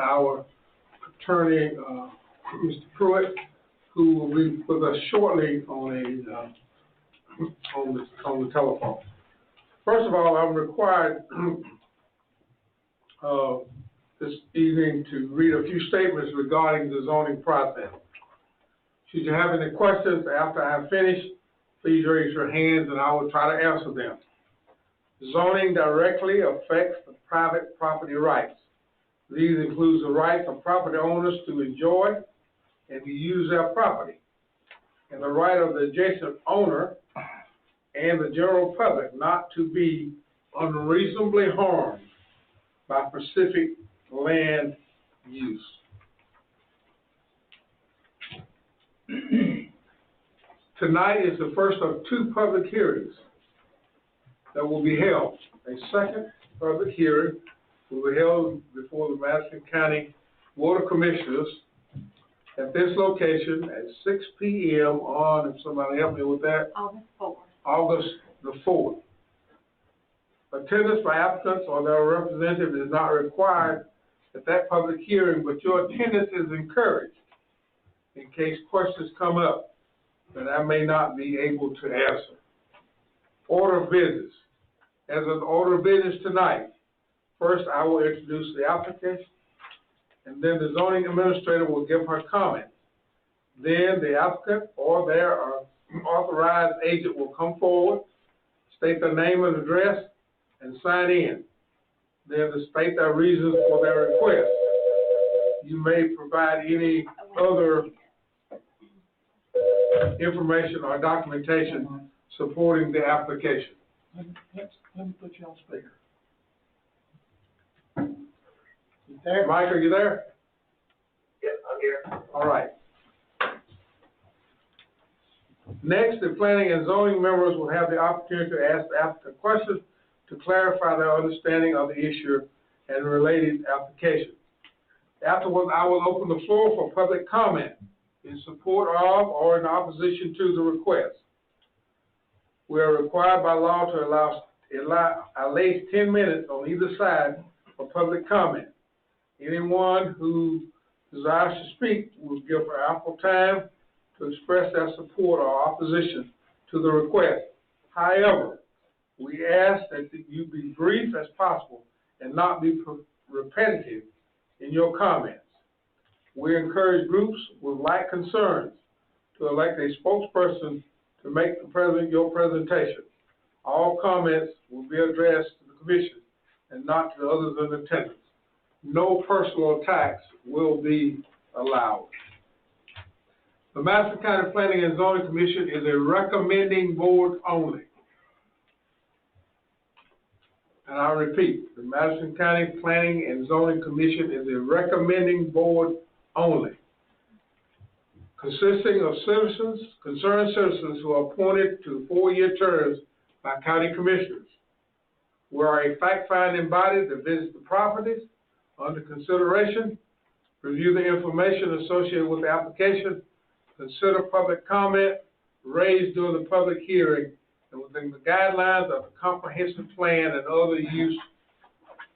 our attorney, Mr. Pruitt, who will be with us shortly on the telephone. First of all, I'm required this evening to read a few statements regarding the zoning process. Should you have any questions after I finish, please raise your hands and I will try to answer them. Zoning directly affects the private property rights. These include the rights of property owners to enjoy and to use their property, and the right of the adjacent owner and the general public not to be unreasonably harmed by specific land use. Tonight is the first of two public hearings that will be held. A second public hearing will be held before the Madison County Board of Commissioners at this location at 6 p.m. on, if somebody help me with that, August 4th. August the 4th. Attendance by applicants or their representative is not required at that public hearing, but your attendance is encouraged in case questions come up that I may not be able to answer. Order of business. As an order of business tonight, first I will introduce the application, and then the zoning administrator will give her comment. Then the applicant or their authorized agent will come forward, state their name and address, and sign in. Then to state their reasons for their request. You may provide any other information or documentation supporting the application. Let me put you on speaker. You there? Mike, are you there? Yes, I'm here. All right. Next, the planning and zoning members will have the opportunity to ask the applicant questions to clarify their understanding of the issue and related application. Afterwards, I will open the floor for public comment in support of or in opposition to the request. We are required by law to allow at least 10 minutes on either side for public comment. Anyone who desires to speak will give ample time to express their support or opposition to the request. However, we ask that you be brief as possible and not be repetitive in your comments. We encourage groups with like concerns to elect a spokesperson to make your presentation. All comments will be addressed to the commission and not to others in attendance. No personal attacks will be allowed. The Madison County Planning and Zoning Commission is a recommending board only. And I repeat, the Madison County Planning and Zoning Commission is a recommending board only, consisting of concerned citizens who are appointed to 4-year terms by county commissioners. We are a fact-finding body that visits the properties under consideration, review the information associated with the application, consider public comment raised during the public hearing, and within the guidelines of the comprehensive plan and other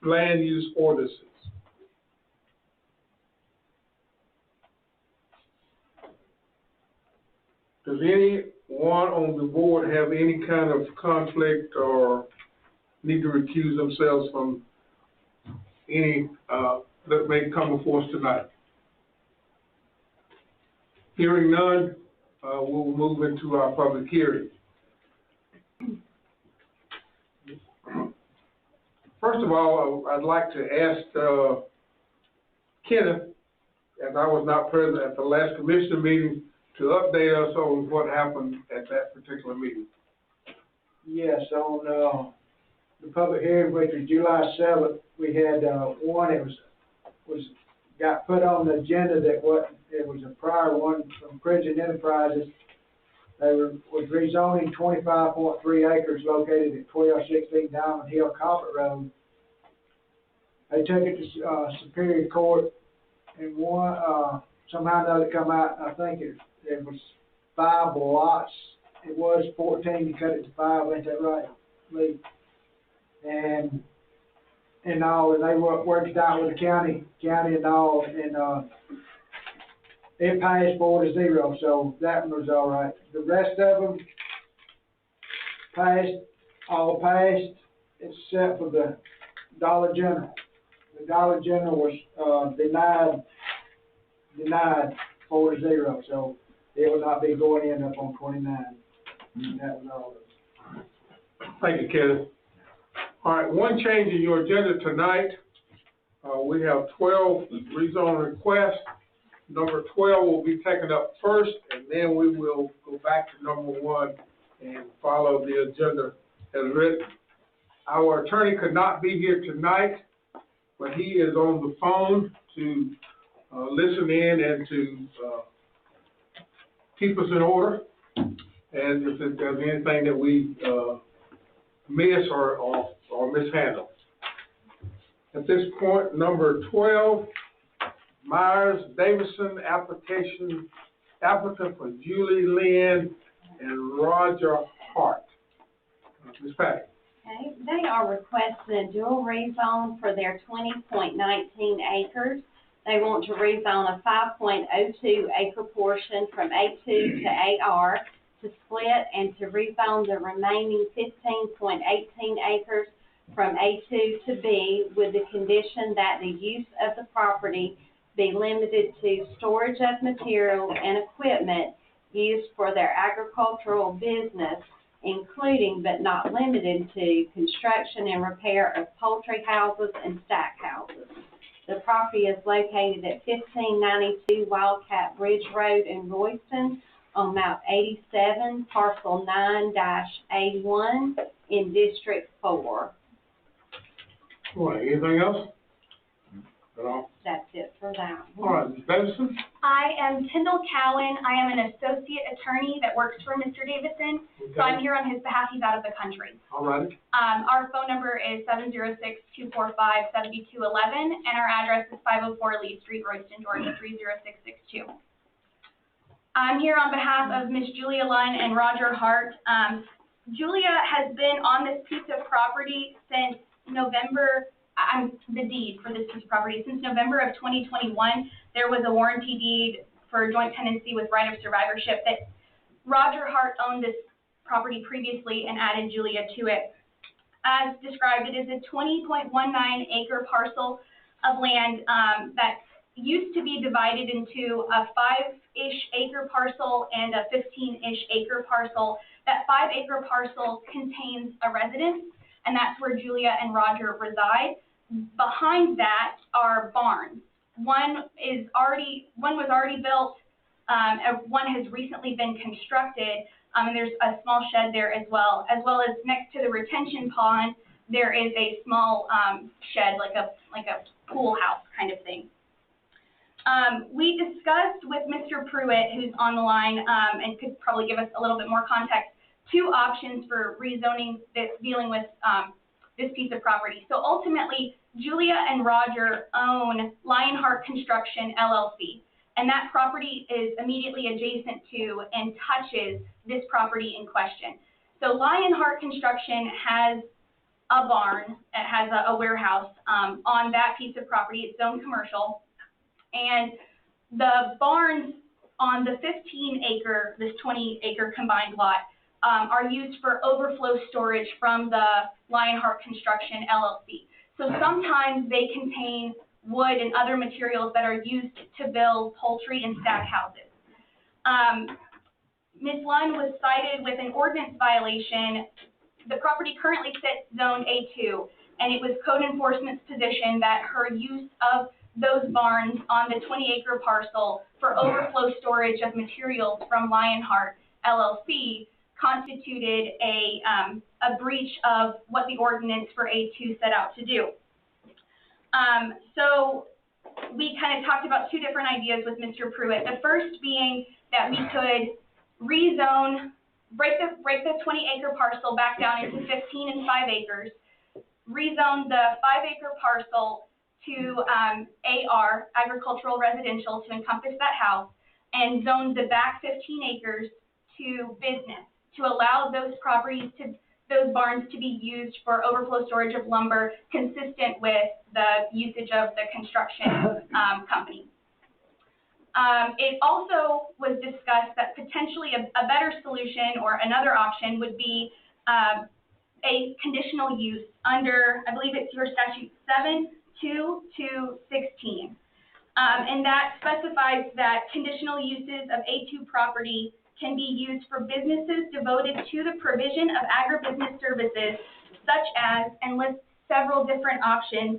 land use ordinances. Does anyone on the board have any kind of conflict or need to recuse themselves from any that may come before us tonight? Hearing none, we'll move into our public hearing. First of all, I'd like to ask Kenneth, as I was not present at the last commissioner meeting, to update us on what happened at that particular meeting. Yes, on the public hearing, which was July 7th, we had one that got put on the agenda that it was a prior one from Prison Enterprises. They was rezoning 25.3 acres located at 1216 Diamond Hill, Coppert Road. They took it to Superior Court, and one somehow or another come out. I think it was 5 lots. It was 14. You cut it to 5. Ain't that right, Lee? And and all, and they worked out with the county and all, and, it passed 4-0, so that one was all right. The rest of them all passed, except for the Dollar General. The Dollar General was, denied 4-0, so it will not be going in up on 29. That was all. Thank you, Kenneth. All right, one change in your agenda tonight. We have 12 rezone requests. Number 12 will be taken up first, and then we will go back to number 1 and follow the agenda as written. Our attorney could not be here tonight, but he is on the phone to listen in and to keep us in order. And if there's anything that we miss or mishandle. At this point, number 12, Myers Davison applicant for Julie Lynn and Roger Hart. Ms. Patty. Okay, they are requesting a dual rezone for their 20.19 acres. They want to rezone a 5.02 acre portion from A2 to AR to split and to rezone the remaining 15.18 acres from A2 to B with the condition that the use of the property be limited to storage of material and equipment used for their agricultural business, including but not limited to construction and repair of poultry houses and stack houses. The property is located at 1592 Wildcat Bridge Road in Royston on map 87, parcel 9-A1 in District 4. All right, anything else? At all? That's it for that one. All right, Ms. Davison. I am Tyndall Cowan. I am an associate attorney that works for Mr. Davison. Okay. So I'm here on his behalf. He's out of the country. All right. Our phone number is 706-245-7211, and our address is 504 Lee Street, Royston, Georgia, 30662. I'm here on behalf of Miss Julia Lunn and Roger Hart. Julia has been on this piece of property since November. The deed for this piece of property since November of 2021. There was a warranty deed for joint tenancy with right of survivorship that Roger Hart owned this property previously and added Julia to it. As described, it is a 20.19 acre parcel of land that used to be divided into a 5-ish acre parcel and a 15-ish acre parcel. That 5-acre parcel contains a residence, and that's where Julia and Roger reside. Behind that are barns. One was already built, one has recently been constructed, and there's a small shed there as well as next to the retention pond, there is a small shed, like a pool house kind of thing. We discussed with Mr. Pruitt, who's on the line and could probably give us a little bit more context, 2 options for rezoning this, dealing with this piece of property. So ultimately, Julia and Roger own Lionheart Construction, LLC, and that property is immediately adjacent to and touches this property in question. So Lionheart Construction has a barn, it has a warehouse on that piece of property. It's zoned commercial, and the barns on the 15-acre, this 20-acre combined lot, are used for overflow storage from the Lionheart Construction, LLC. So sometimes they contain wood and other materials that are used to build poultry and stack houses. Ms. Lund was cited with an ordinance violation. The property currently sits zone A2, and it was code enforcement's position that her use of those barns on the 20-acre parcel for overflow storage of materials from Lionheart, LLC, constituted a breach of what the ordinance for A2 set out to do. So we kind of talked about 2 different ideas with Mr. Pruitt. The first being that we could rezone, break the 20-acre parcel back down into 15 and 5 acres, rezone the 5-acre parcel to AR, agricultural residential, to encompass that house, and zone the back 15 acres to business, to allow those properties to those barns to be used for overflow storage of lumber consistent with the usage of the construction company. It also was discussed that potentially a better solution or another option would be a conditional use under, I believe it's your statute 7.2.2.16. And that specifies that conditional uses of A2 property can be used for businesses devoted to the provision of agribusiness services such as, and lists several different options,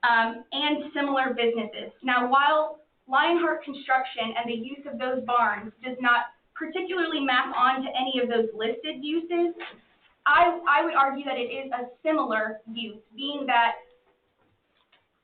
and similar businesses. Now, while Lionheart Construction and the use of those barns does not particularly map onto any of those listed uses, I would argue that it is a similar use, being that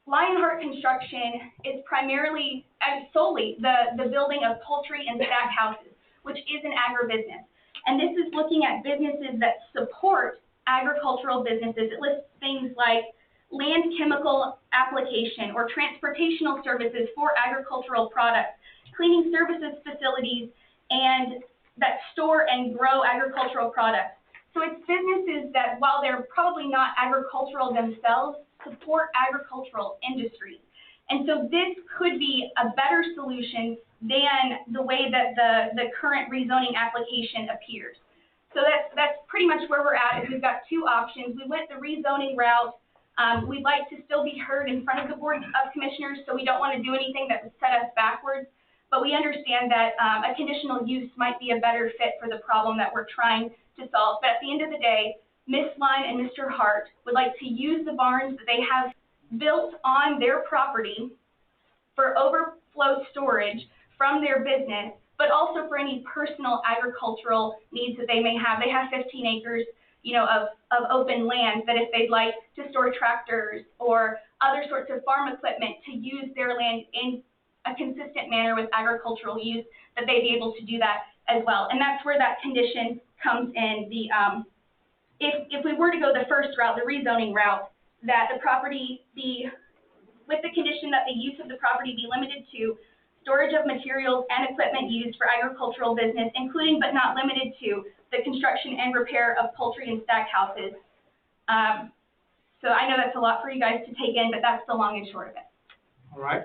Lionheart Construction is primarily and solely the building of poultry and stack houses, which is an agribusiness. And this is looking at businesses that support agricultural businesses. It lists things like land chemical application or transportational services for agricultural products, cleaning services facilities, and that store and grow agricultural products. So it's businesses that, while they're probably not agricultural themselves, support agricultural industries. And so this could be a better solution than the way that the current rezoning application appears. So that's pretty much where we're at. Is we've got two options. We went the rezoning route. We'd like to still be heard in front of the Board of Commissioners, so we don't want to do anything that would set us backwards. But we understand that a conditional use might be a better fit for the problem that we're trying to solve. But at the end of the day, Ms. Line and Mr. Hart would like to use the barns that they have built on their property for overflow storage from their business, but also for any personal agricultural needs that they may have. They have 15 acres, of open land that if they'd like to store tractors or other sorts of farm equipment to use their land in a consistent manner with agricultural use, that they'd be able to do that as well. And that's where that condition comes in. If we were to go the first route, the rezoning route, that the property be, with the condition that the use of the property be limited to storage of materials and equipment used for agricultural business, including but not limited to the construction and repair of poultry and stack houses. So I know that's a lot for you guys to take in, but that's the long and short of it. All right.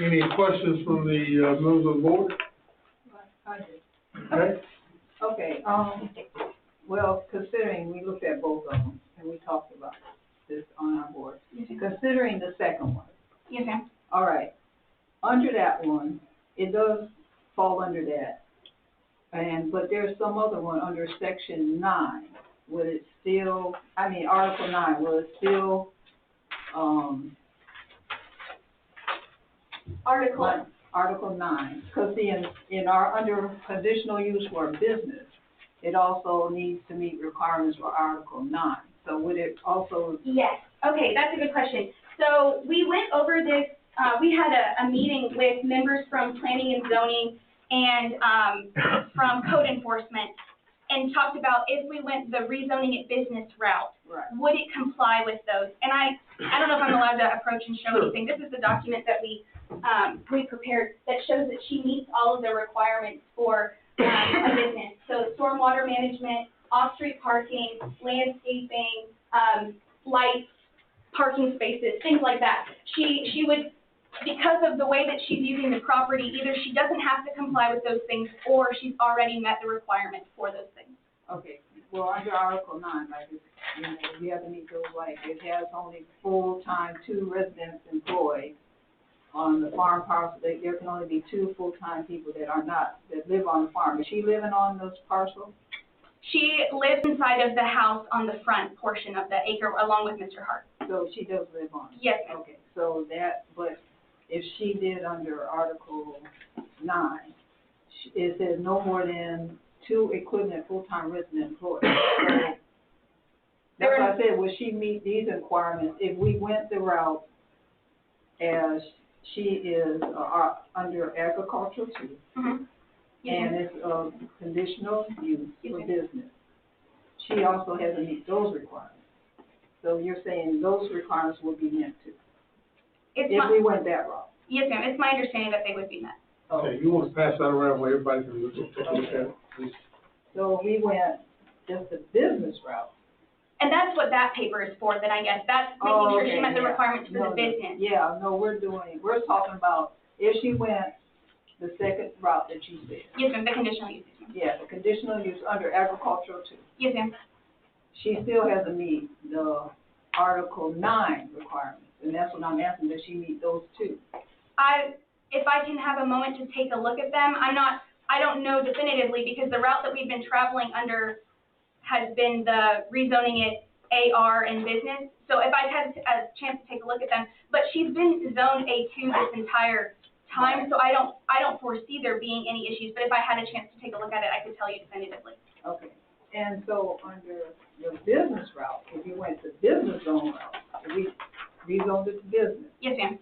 Any questions from the members of the board? I did. Okay. Okay, well, considering we looked at both of them, and we talked about this on our board, considering the second one. Yes, ma'am. All right, under that one, it does fall under that, but there's some other one under section 9, would it still, Article 9, will it still, Article 9, because in our under conditional use for a business, it also needs to meet requirements for Article 9. So would it also? Yes. Okay, that's a good question. So we went over this. We had a meeting with members from planning and zoning and from code enforcement, and talked about if we went the rezoning it business route, right, would it comply with those? And I don't know if I'm allowed to approach and show anything. This is the document that we prepared that shows that she meets all of the requirements for a business. So stormwater management, off-street parking, landscaping, lights, parking spaces, things like that. She would, because of the way that she's using the property, either she doesn't have to comply with those things or she's already met the requirements for those things. Okay, well, under Article 9, we have to meet those, it has only full-time 2 residents employed on the farm parcel. There can only be 2 full-time people that live on the farm. Is she living on those parcels? She lives inside of the house on the front portion of the acre along with Mr. Hart. So she does live on it? Yes. Okay, so but if she did under Article 9, it says no more than 2 equivalent full-time resident employees. So that's why I said, will she meet these requirements if we went the route as she is under agriculture too? Mm-hmm. Yes. And it's a conditional use for business. She also has to meet those requirements. So you're saying those requirements will be met too? If we went that route? Yes, ma'am. It's my understanding that they would be met. Okay, you want to pass that around where everybody can understand, please? So we went just the business route. And that's what that paper is for, then I guess, that's making sure she met the requirements for the business. Yeah, no, we're talking about if she went the second route that you said. Yes, ma'am, the conditional use. Yeah, the conditional use under agricultural too. Yes, ma'am. She still has to meet the Article 9 requirements, and that's what I'm asking, does she meet those two? If I can have a moment to take a look at them, I don't know definitively, because the route that we've been traveling under has been the rezoning it AR and business. So if I had a chance to take a look at them, but she's been zoned A2 this entire time, so I don't foresee there being any issues, but if I had a chance to take a look at it, I could tell you definitively. Okay, and so under the business route, if you went to business zone route, if we rezoned it to business, Yes, ma'am.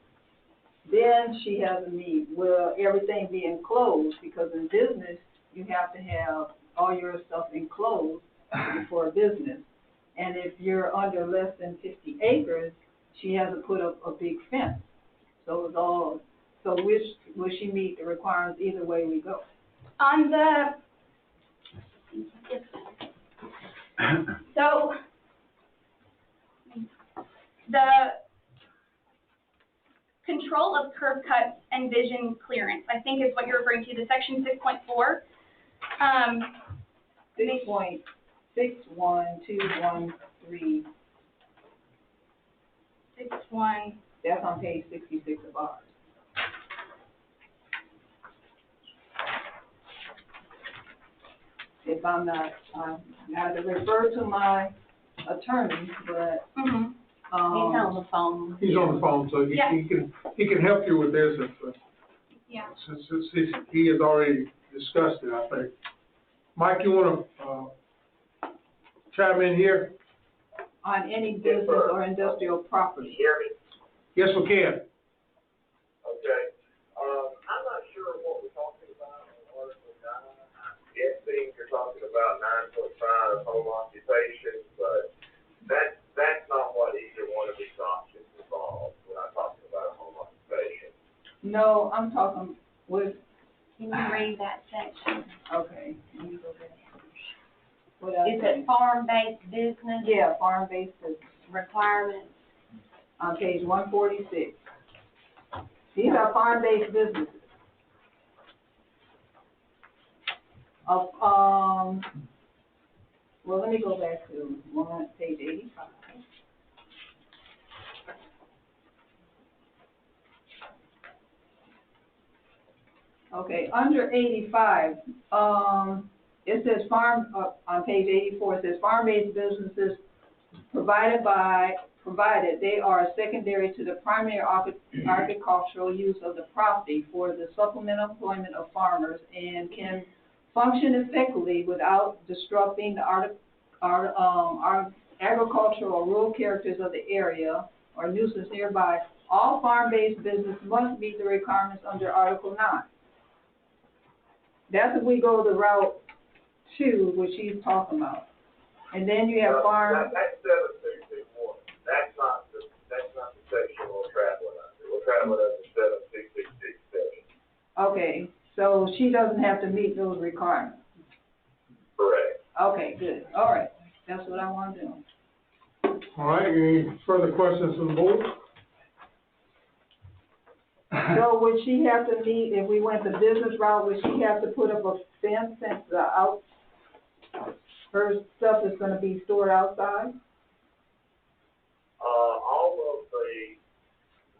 then she has a need, will everything be enclosed? Because in business, you have to have all your stuff enclosed for a business. And if you're under less than 50 acres, she has to put up a big fence. So it's all, so will she meet the requirements either way we go? On the, so, the control of curb cuts and vision clearance, I think is what you're referring to, the section 6.4. 6.61213. 6.1. That's on page 66 of ours. If I'm not, I had to refer to my attorney, but, He's on the phone. He's on the phone, so he can help you with this Yeah. since he has already discussed it, I think. Mike, you wanna, chime in here? on any business or industrial Can property. you hear me? Yes, we can. Okay. I'm not sure what we're talking about on Article 9. I'm guessing you're talking about 9.5 home occupation, but that's not what either one of these options involves when I'm talking about home occupation. No, I'm talking with, Can you read that section? okay, let me go back. What else? Is it farm-based business Yeah, farm-based business, requirements? on page 146. These are farm-based businesses. Well, let me go back to page 85. Okay, under 85, it says on page 84, it says farm-based businesses provided they are secondary to the primary agricultural use of the property for the supplemental employment of farmers and can function effectively without disrupting the agricultural or rural characters of the area or nuisance nearby. All farm-based business must meet the requirements under Article 9. That's if we go the route 2, which she's talking about. And then you have farm. That's 7261. That's not the section we're traveling under. We're traveling under 7666 section. Okay, so she doesn't have to meet those requirements. Correct. Okay, good. All right, that's what I want to do. All right, any further questions from the board? So would she have to meet, if we went the business route, would she have to put up a fence since her stuff is gonna be stored outside? All of the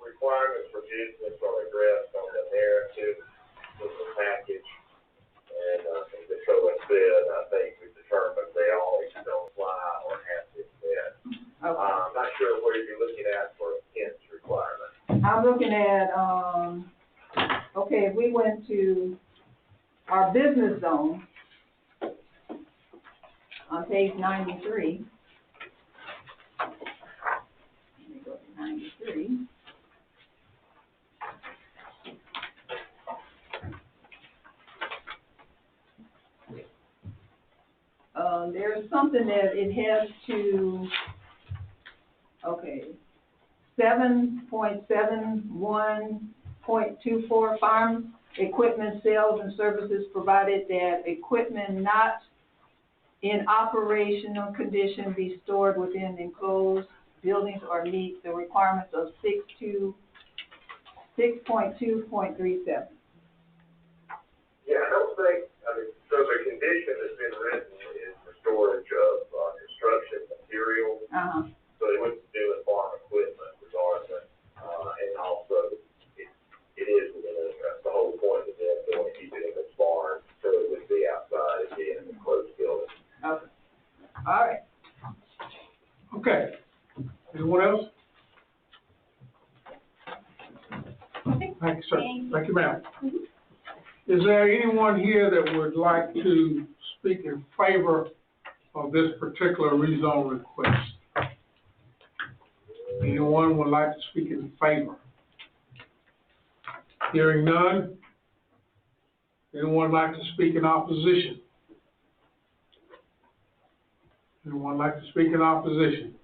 requirements for business are addressed on the narrative of the package. And, as the code said, I think we determined they all don't apply or have to fit. Okay. I'm not sure where you're looking at for a fence requirement. I'm looking at, okay, if we went to our business zone on page 93. Let me go to 93. There's something that it has to, okay, 7.71.24 farm equipment sales and services provided that equipment not in operational condition be stored within enclosed buildings or meet the requirements of 6.2.37. Yeah, I don't think, so the condition that's been written is for storage of, construction materials. Uh-huh. So it wouldn't do with farm equipment regardless, and also it is within, that's the whole point of them, they want to keep it in this barn, so it would be outside again in a closed building. Okay. All right. Okay. Anyone else? Thank you, sir. Thank you, ma'am. Is there anyone here that would like to speak in favor of this particular rezone request? Anyone would like to speak in favor? Hearing none. Anyone like to speak in opposition? Anyone like to speak in opposition?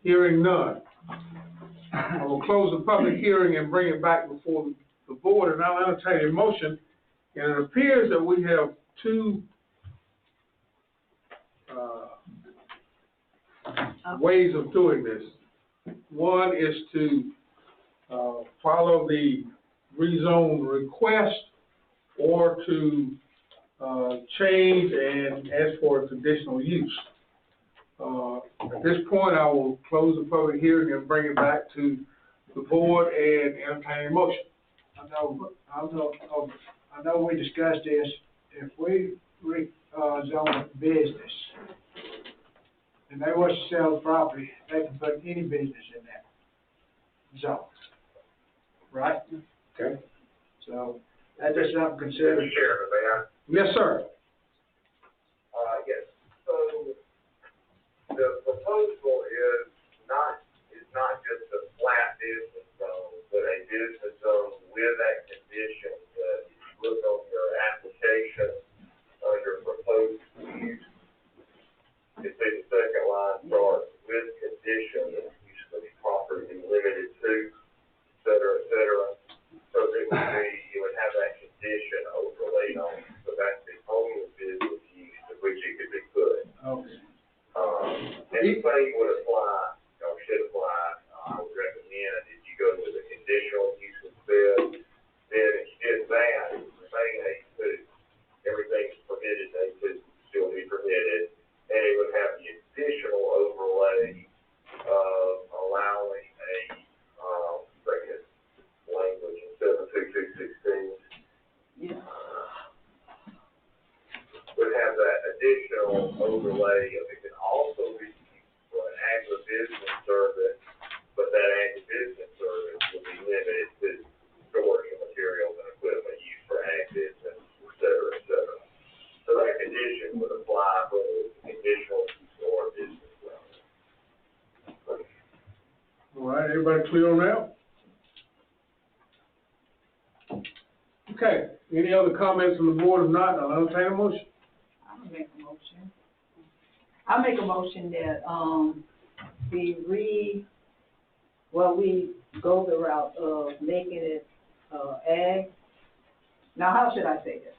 Hearing none. I will close the public hearing and bring it back before the board, and I'll entertain a motion. And it appears that we have two ways of doing this. One is to follow the rezone request, or to change and ask for a conditional use. At this point, I will close the public hearing and bring it back to the board and entertain a motion. I know we discussed this. If we zone business, and they want to sell the property, they can put any business in that zone. Right? Okay. So, that's just something to consider. Mr. Chairman, may I? Yes, sir. Yes, so the proposal is not just a flat business zone, but a business zone with that condition that if you look on your application under proposed use, it's in the second line starts with condition that use of the property be limited to, et cetera, et cetera. So it would be, you would have that condition overlaid on it. So that's the only business use to which it could be put. Okay. Anything would apply, or should apply, I would recommend if you go with a conditional use instead, then if you did that, it would remain A2. Everything is permitted, A2 would still be permitted, and it would have the additional overlay of allowing a, language in 72216. Yeah. Would have that additional overlay of it can also be used for an agribusiness service, but that agribusiness service will be limited to storage of materials and equipment used for ag business, et cetera, et cetera. So that condition would apply whether it's a conditional use or a business zone. All right, everybody clear on that? Okay, any other comments from the board? If not, I'll entertain a motion. I'll make a motion. I make a motion that, we go the route of making it, ag. Now, how should I say this?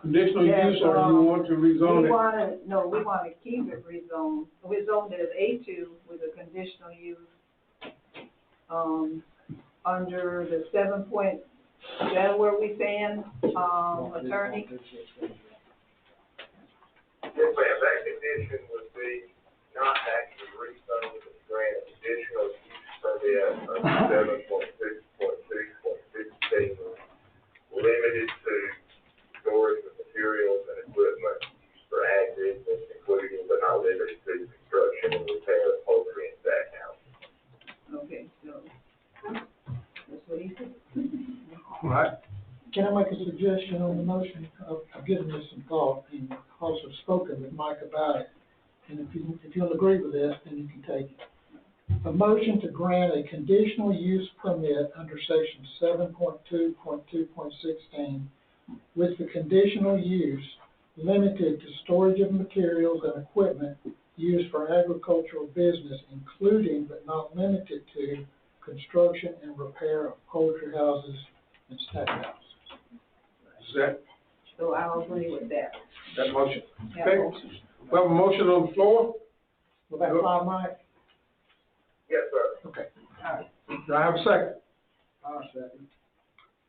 Conditional Yes, use, or you want to rezone it? We wanna keep it rezoned. We zoned it as A2 with a conditional use, under the 7 point, is that what we saying, attorney? Yes, ma'am, that condition would be not actually rezoned, but grant a conditional use permit under 7.2.2.16, limited to storage of materials and equipment used for ag business, including but not limited to construction and repair of poultry and stack houses. Okay, so, that's what he said. All right. Can I make a suggestion on the motion? I've given this some thought and also spoken with Mike about it. And if you'll agree with this, then you can take it. A motion to grant a conditional use permit under section 7.2.2.16 with the conditional use limited to storage of materials and equipment used for agricultural business, including but not limited to construction and repair of poultry houses and stack houses. Is that So I'll agree with that. That motion. That Okay. motion. We have a motion on the floor. Will that fly, Mike? Yes, sir. Okay. All right. Do I have a second? I'll second.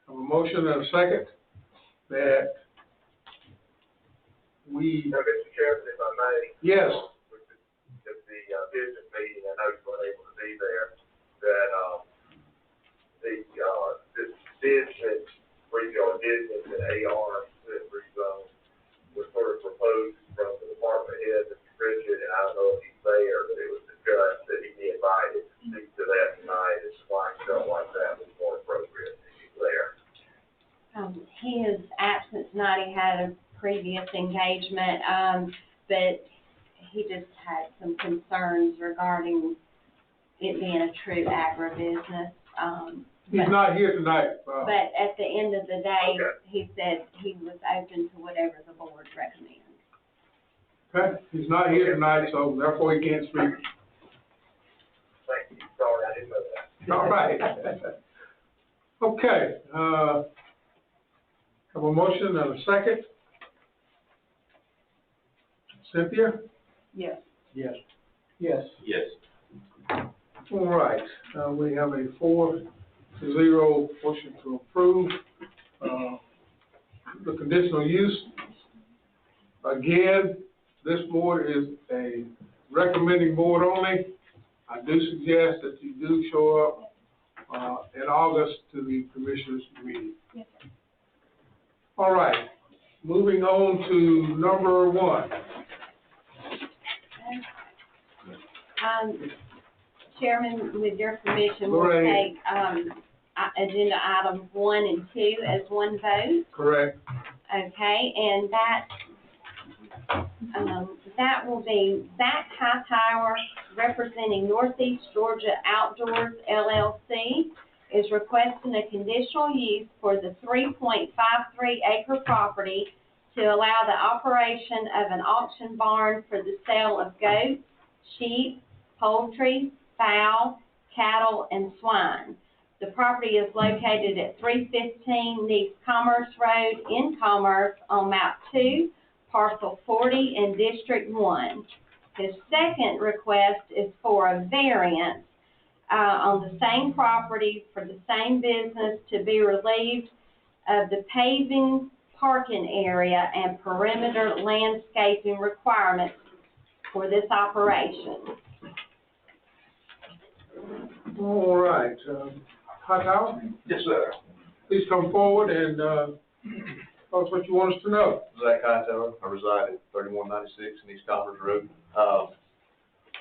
I have a motion and a second that we, Now, Mr. Chairman, if I may, yes, with the business meeting, I know you weren't able to be there, that, this business, retail business and AR that rezone was sort of proposed from the department head, Mr. Pritchett, and I don't know if he's there, but it was discussed that he'd be invited to speak to that tonight, and why he felt like that was more appropriate if he's there. His absence tonight, he had a previous engagement, but he just had some concerns regarding it being a true agribusiness. he's not here tonight. But at the end of the day, Okay. he said he was open to whatever the board recommends. Okay, he's not here tonight, so therefore he can't speak. Thank you, sorry, I didn't know that. All right. Okay, have a motion and a second. Cynthia? Yes. Yes. Yes. Yes. All right, we have a 4-0 motion to approve, the conditional use. Again, this board is a recommending board only. I do suggest that you do show up, in August to the commissioners' meeting. Yes, sir. All right, moving on to number 1. Chairman, with your permission, we'll Lorraine. take, agenda items 1 and 2 as one vote. Correct. Okay, and that will be Zach Hightower, representing Northeast Georgia Outdoors LLC, is requesting a conditional use for the 3.53 acre property to allow the operation of an auction barn for the sale of goats, sheep, poultry, fowl, cattle, and swine. The property is located at 315 East Commerce Road in Commerce on map 2, parcel 40 in District 1. His second request is for a variance on the same property for the same business to be relieved of the paving, parking area, and perimeter landscaping requirements for this operation. All right, Hightower, Yes, sir. please come forward and, tell us what you want us to know. Zach Hightower, I reside at 3196 in East Commerce Road.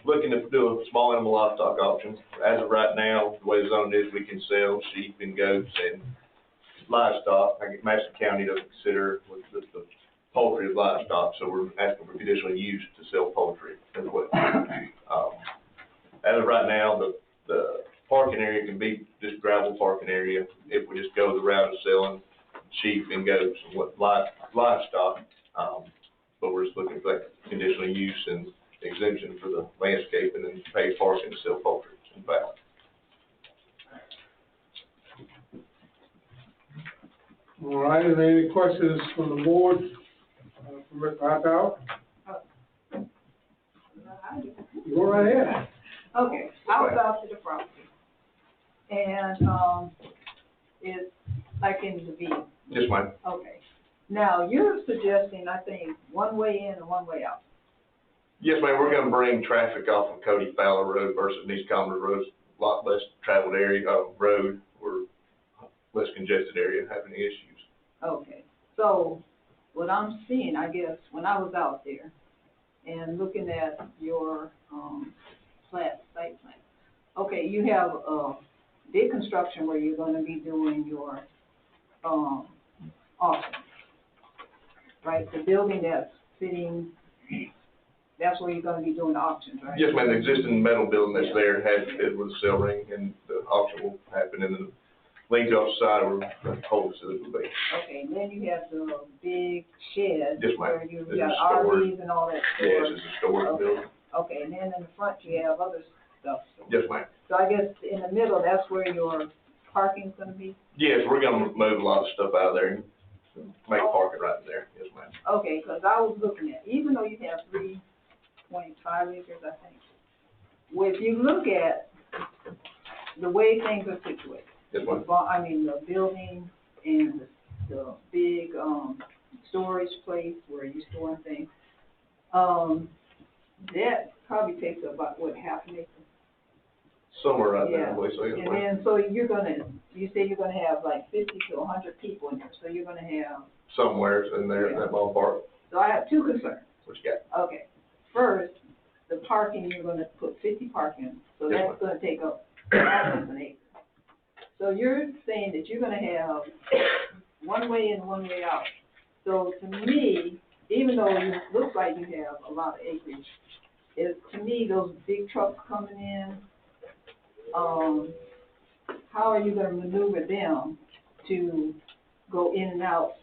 Looking to do a small animal livestock auction. As of right now, the way the zone is, we can sell sheep and goats and livestock. Madison County doesn't consider the poultry as livestock, so we're asking for conditional use to sell poultry as well. As of right now, the parking area can be just gravel parking area if we just go the route of selling sheep and goats and livestock. But we're just looking for that conditional use and exemption for the landscaping and pay parking to sell poultry and fowl. All right, and any questions from the board, from Mr. Hightower? Go right ahead. Okay, I was out to the property, and, it's like in the V. Yes, ma'am. Okay. Now, you're suggesting, I think, one way in and one way out. Yes, ma'am, we're gonna bring traffic off of Cody Fowler Road versus East Commerce Road, a lot less traveled area, road, or less congested area, having any issues. Okay, so what I'm seeing, I guess, when I was out there and looking at your, site plan. Okay, you have a big construction where you're gonna be doing your, auction, right? The building that's sitting, that's where you're gonna be doing the auctions, right? Yes, ma'am, the existing metal building that's there has it with a sale ring, and the auction will happen in the length off the side where the whole facility will be. Okay, and then you have the big shed. Yes, ma'am. Where you've It's got a storage. RVs and all that Yes, storage. it's a storage Okay. building. Okay, and then in the front you have other stuff. Yes, ma'am. So I guess in the middle, that's where your parking's gonna be? Yes, we're gonna move a lot of stuff out of there and make parking right in there, yes, ma'am. Okay, because I was looking at, even though you have 3.5 acres, I think, well, if you look at the way things are situated, Yes, ma'am. the building and the big, storage place where you're storing things, that probably takes about, what, half an acre? Somewhere right there, I Yeah. believe, so, yes, And ma'am. then, so you say you're gonna have like 50 to 100 people in there, so you're gonna have, Somewhere in there, in that ballpark, so I have two concerns. what you got? Okay, first, the parking, you're gonna put 50 parking, so Yes, that's gonna take up almost an acre. So you're saying that you're gonna have one way in, one way out. So to me, even though it looks like you have a lot of acreage, to me, those big trucks coming in, how are you gonna maneuver them to go in and out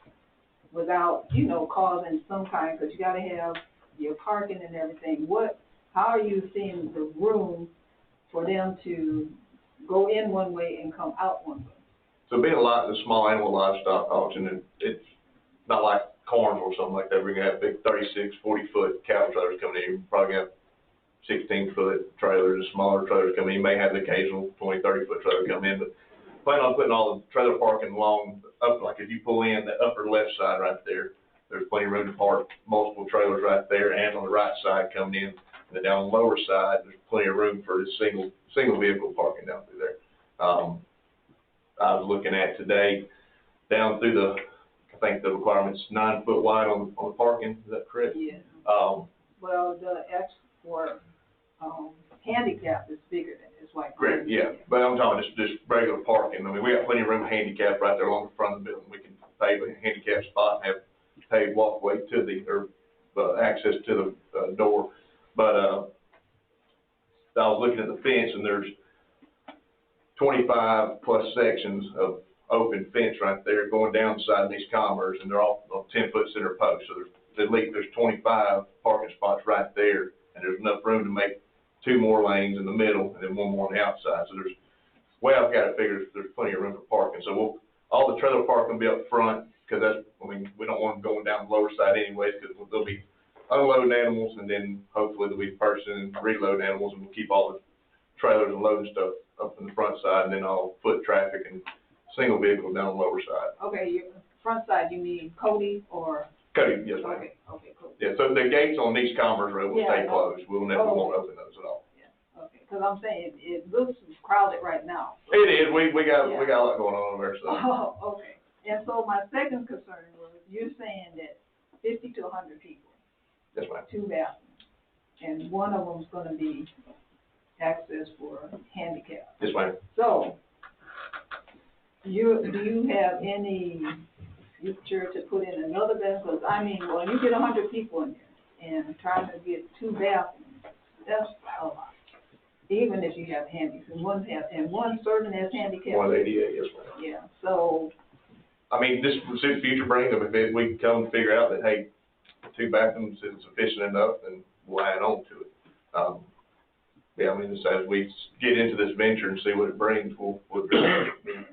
without, causing some kind, because you gotta have your parking and everything. How are you seeing the room for them to go in one way and come out one way? So being the small animal livestock auction, it's not like corn or something like that, we're gonna have big 36, 40-foot cattle trailers coming in, you're probably gonna have 16-foot trailers, smaller trailers coming in, you may have the occasional 20, 30-foot trailer come in, but plan on putting all the trailer parking along, like if you pull in the upper left side right there, there's plenty of room to park multiple trailers right there, and on the right side coming in, and then down the lower side, there's plenty of room for this single vehicle parking down through there. I was looking at today, down through I think the requirement's 9 foot wide on the parking, is that correct? Yeah. Well, the X for, handicap is bigger than it's like. Correct, yeah, but I'm talking just regular parking. I mean, we got plenty of room handicap right there along the front of the building. We can pave a handicap spot and have paved walkway to access to the door. But, I was looking at the fence, and there's 25 plus sections of open fence right there going down the side of these commerce, and they're all on 10-foot center posts. So there's 25 parking spots right there, and there's enough room to make 2 more lanes in the middle and then 1 more on the outside. So I've got to figure there's plenty of room for parking. So all the trailer parking will be up front, because we don't want them going down the lower side anyways, because they'll be unloading animals, and then hopefully there'll be person reloading animals, and we'll keep all the trailers and loading stuff up in the front side, and then all foot traffic and single vehicle down the lower side. Okay, your front side, you mean Cody or? Cody, yes, ma'am. Okay, cool. Yeah, so the gates on East Commerce Road will stay closed. We won't open those at all. Yeah, okay, because I'm saying, it looks crowded right now. It is, we got a lot going on over there, so. Oh, okay. And so my second concern was, you're saying that 50 to 100 people. Yes, ma'am. 2 bathrooms, and one of them's gonna be access for handicap. Yes, ma'am. So, do you have any future to put in another bathroom? Because, when you get 100 people in there and trying to get 2 bathrooms, that's a lot. Even if you have handicaps, and one serving as handicap. 188, yes, ma'am. Yeah, so. I mean, just to suit future bring them, if we come and figure out that, hey, 2 bathrooms is sufficient enough, then we'll add on to it. Yeah, I mean, as we get into this venture and see what it brings, we'll address it.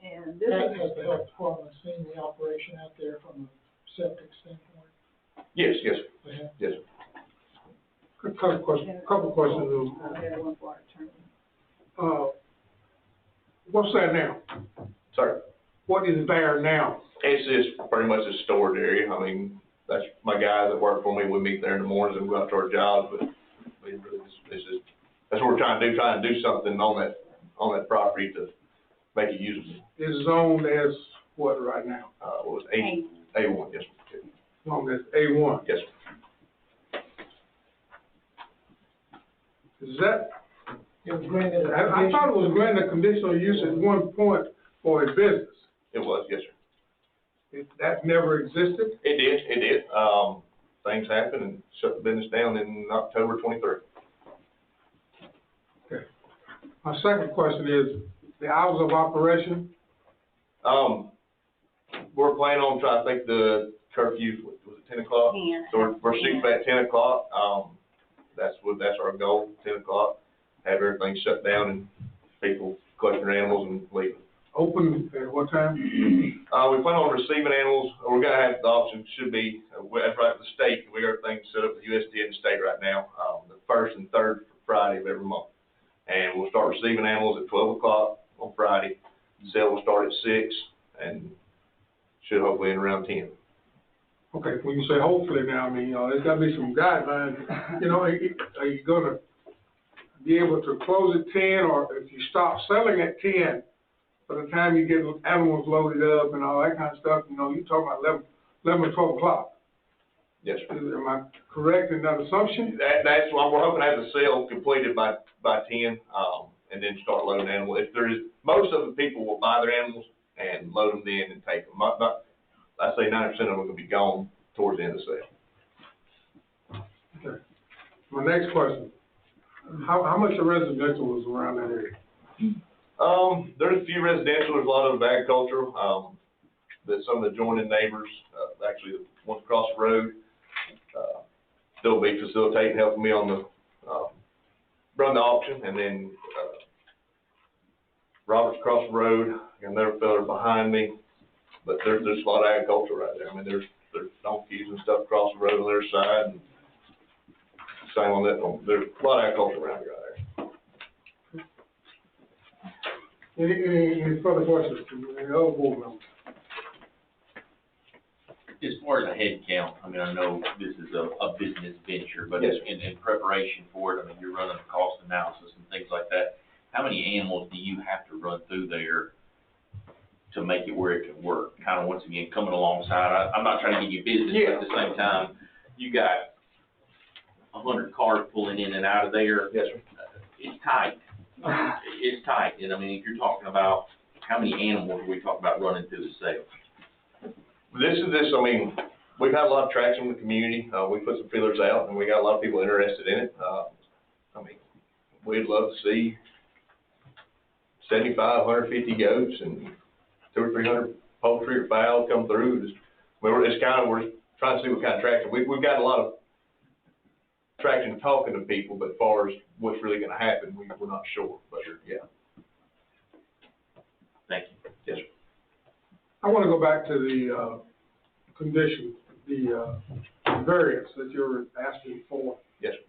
And this Has the health department seen the operation out there from a septic standpoint? Yes, yes, They have? yes. Couple questions. I had one for our attorney. What's that now? Sir? What is there now? It's just pretty much a storage area. I mean, that's my guys that work for me. We meet there in the mornings and go out to our jobs, but it's just, that's what we're trying to do something on that property to make it usable. It's zoned as what right now? What was it? A1, yes, sir. Zoned as A1. Yes, sir. Is that, It was granted. I thought it was granted a conditional use at one point for a business. It was, yes, sir. That never existed? It did. Things happened and shut the business down in October 23. Okay. My second question is, the hours of operation? We're planning on trying, I think the curfew, was it 10 o'clock? 10. So we're shooting at 10 o'clock. That's our goal, 10 o'clock. Have everything shut down and people collecting their animals and leaving. open at what time? We plan on receiving animals, we're gonna have the option, should be, that's right, the state, we got everything set up with USDA and the state right now, the first and third Friday of every month. And we'll start receiving animals at 12 o'clock on Friday, sale will start at 6, and should hopefully end around 10. Okay, when you say hopefully now, I mean, there's gotta be some guidelines, are you gonna be able to close at 10, or if you stop selling at 10, by the time you get animals loaded up and all that kind of stuff, you're talking about 11 or 12 o'clock? Yes, sir. Am I correct in that assumption? That's why we're hoping to have the sale completed by 10, and then start loading animals. If there is, most of the people will buy their animals and load them then and take them. I say 90% of them are gonna be gone towards the end of the sale. Okay. My next question, how much of residential is around that area? There's a few residential, there's a lot of agricultural, that some of the adjoining neighbors, actually the ones across the road, still be facilitating, helping me on the, run the auction, and then, Robert's across the road, and their fella behind me, but there's a lot of agriculture right there. I mean, there's donkeys and stuff across the road on their side, and same on that, there's a lot of agriculture around here right there. Any further questions from any other board members? As far as a head count, I mean, I know this is a business venture, but Yes, in preparation for it, I mean, you're running a cost analysis and things like that. How many animals do you have to run through there to make it where it can work? Kind of, once again, coming alongside, I'm not trying to give you business, but at the same time, you got 100 cars pulling in and out of there. Yes, sir. It's tight. It's tight, and I mean, if you're talking about, how many animals are we talking about running through the sale? I mean, we've had a lot of traction with the community. We put some feelers out, and we got a lot of people interested in it. I mean, we'd love to see 75, 150 goats and 200 or 300 poultry or fowl come through. We're trying to see what kind of traction. We've got a lot of traction talking to people, but as far as what's really going to happen, we're not sure. But yeah. Thank you. Yes, sir. I want to go back to the condition, the variance that you're asking for. Yes, sir.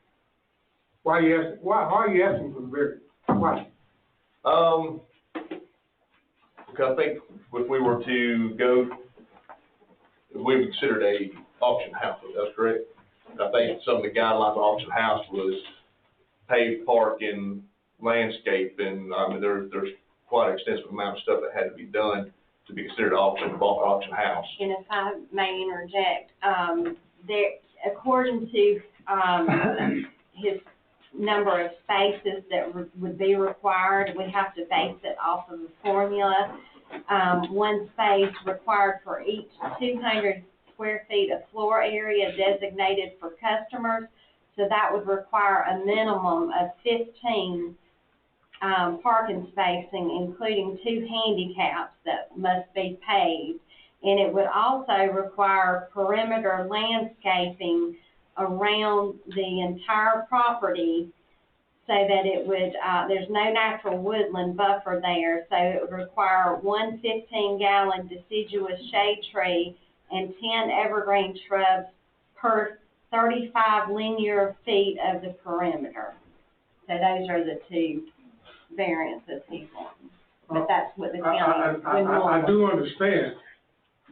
Why are you asking for the variance? Why? Because I think if we were to go, if we considered a auction house, that's correct. I think some of the guidelines of auction house was paved parking, landscape, and I mean, there's quite an extensive amount of stuff that had to be done to be considered auction house. And if I may interject, according to, his number of spaces that would be required, we have to base it off of a formula. One space required for each 200 square feet of floor area designated for customers, so that would require a minimum of 15 parking spacing, including 2 handicaps that must be paved. And it would also require perimeter landscaping around the entire property so that it would, there's no natural woodland buffer there, so it would require 1 15-gallon deciduous shade tree and 10 evergreen shrubs per 35 linear feet of the perimeter. So those are the 2 variances he's wanting. But that's what the county would want. I do understand,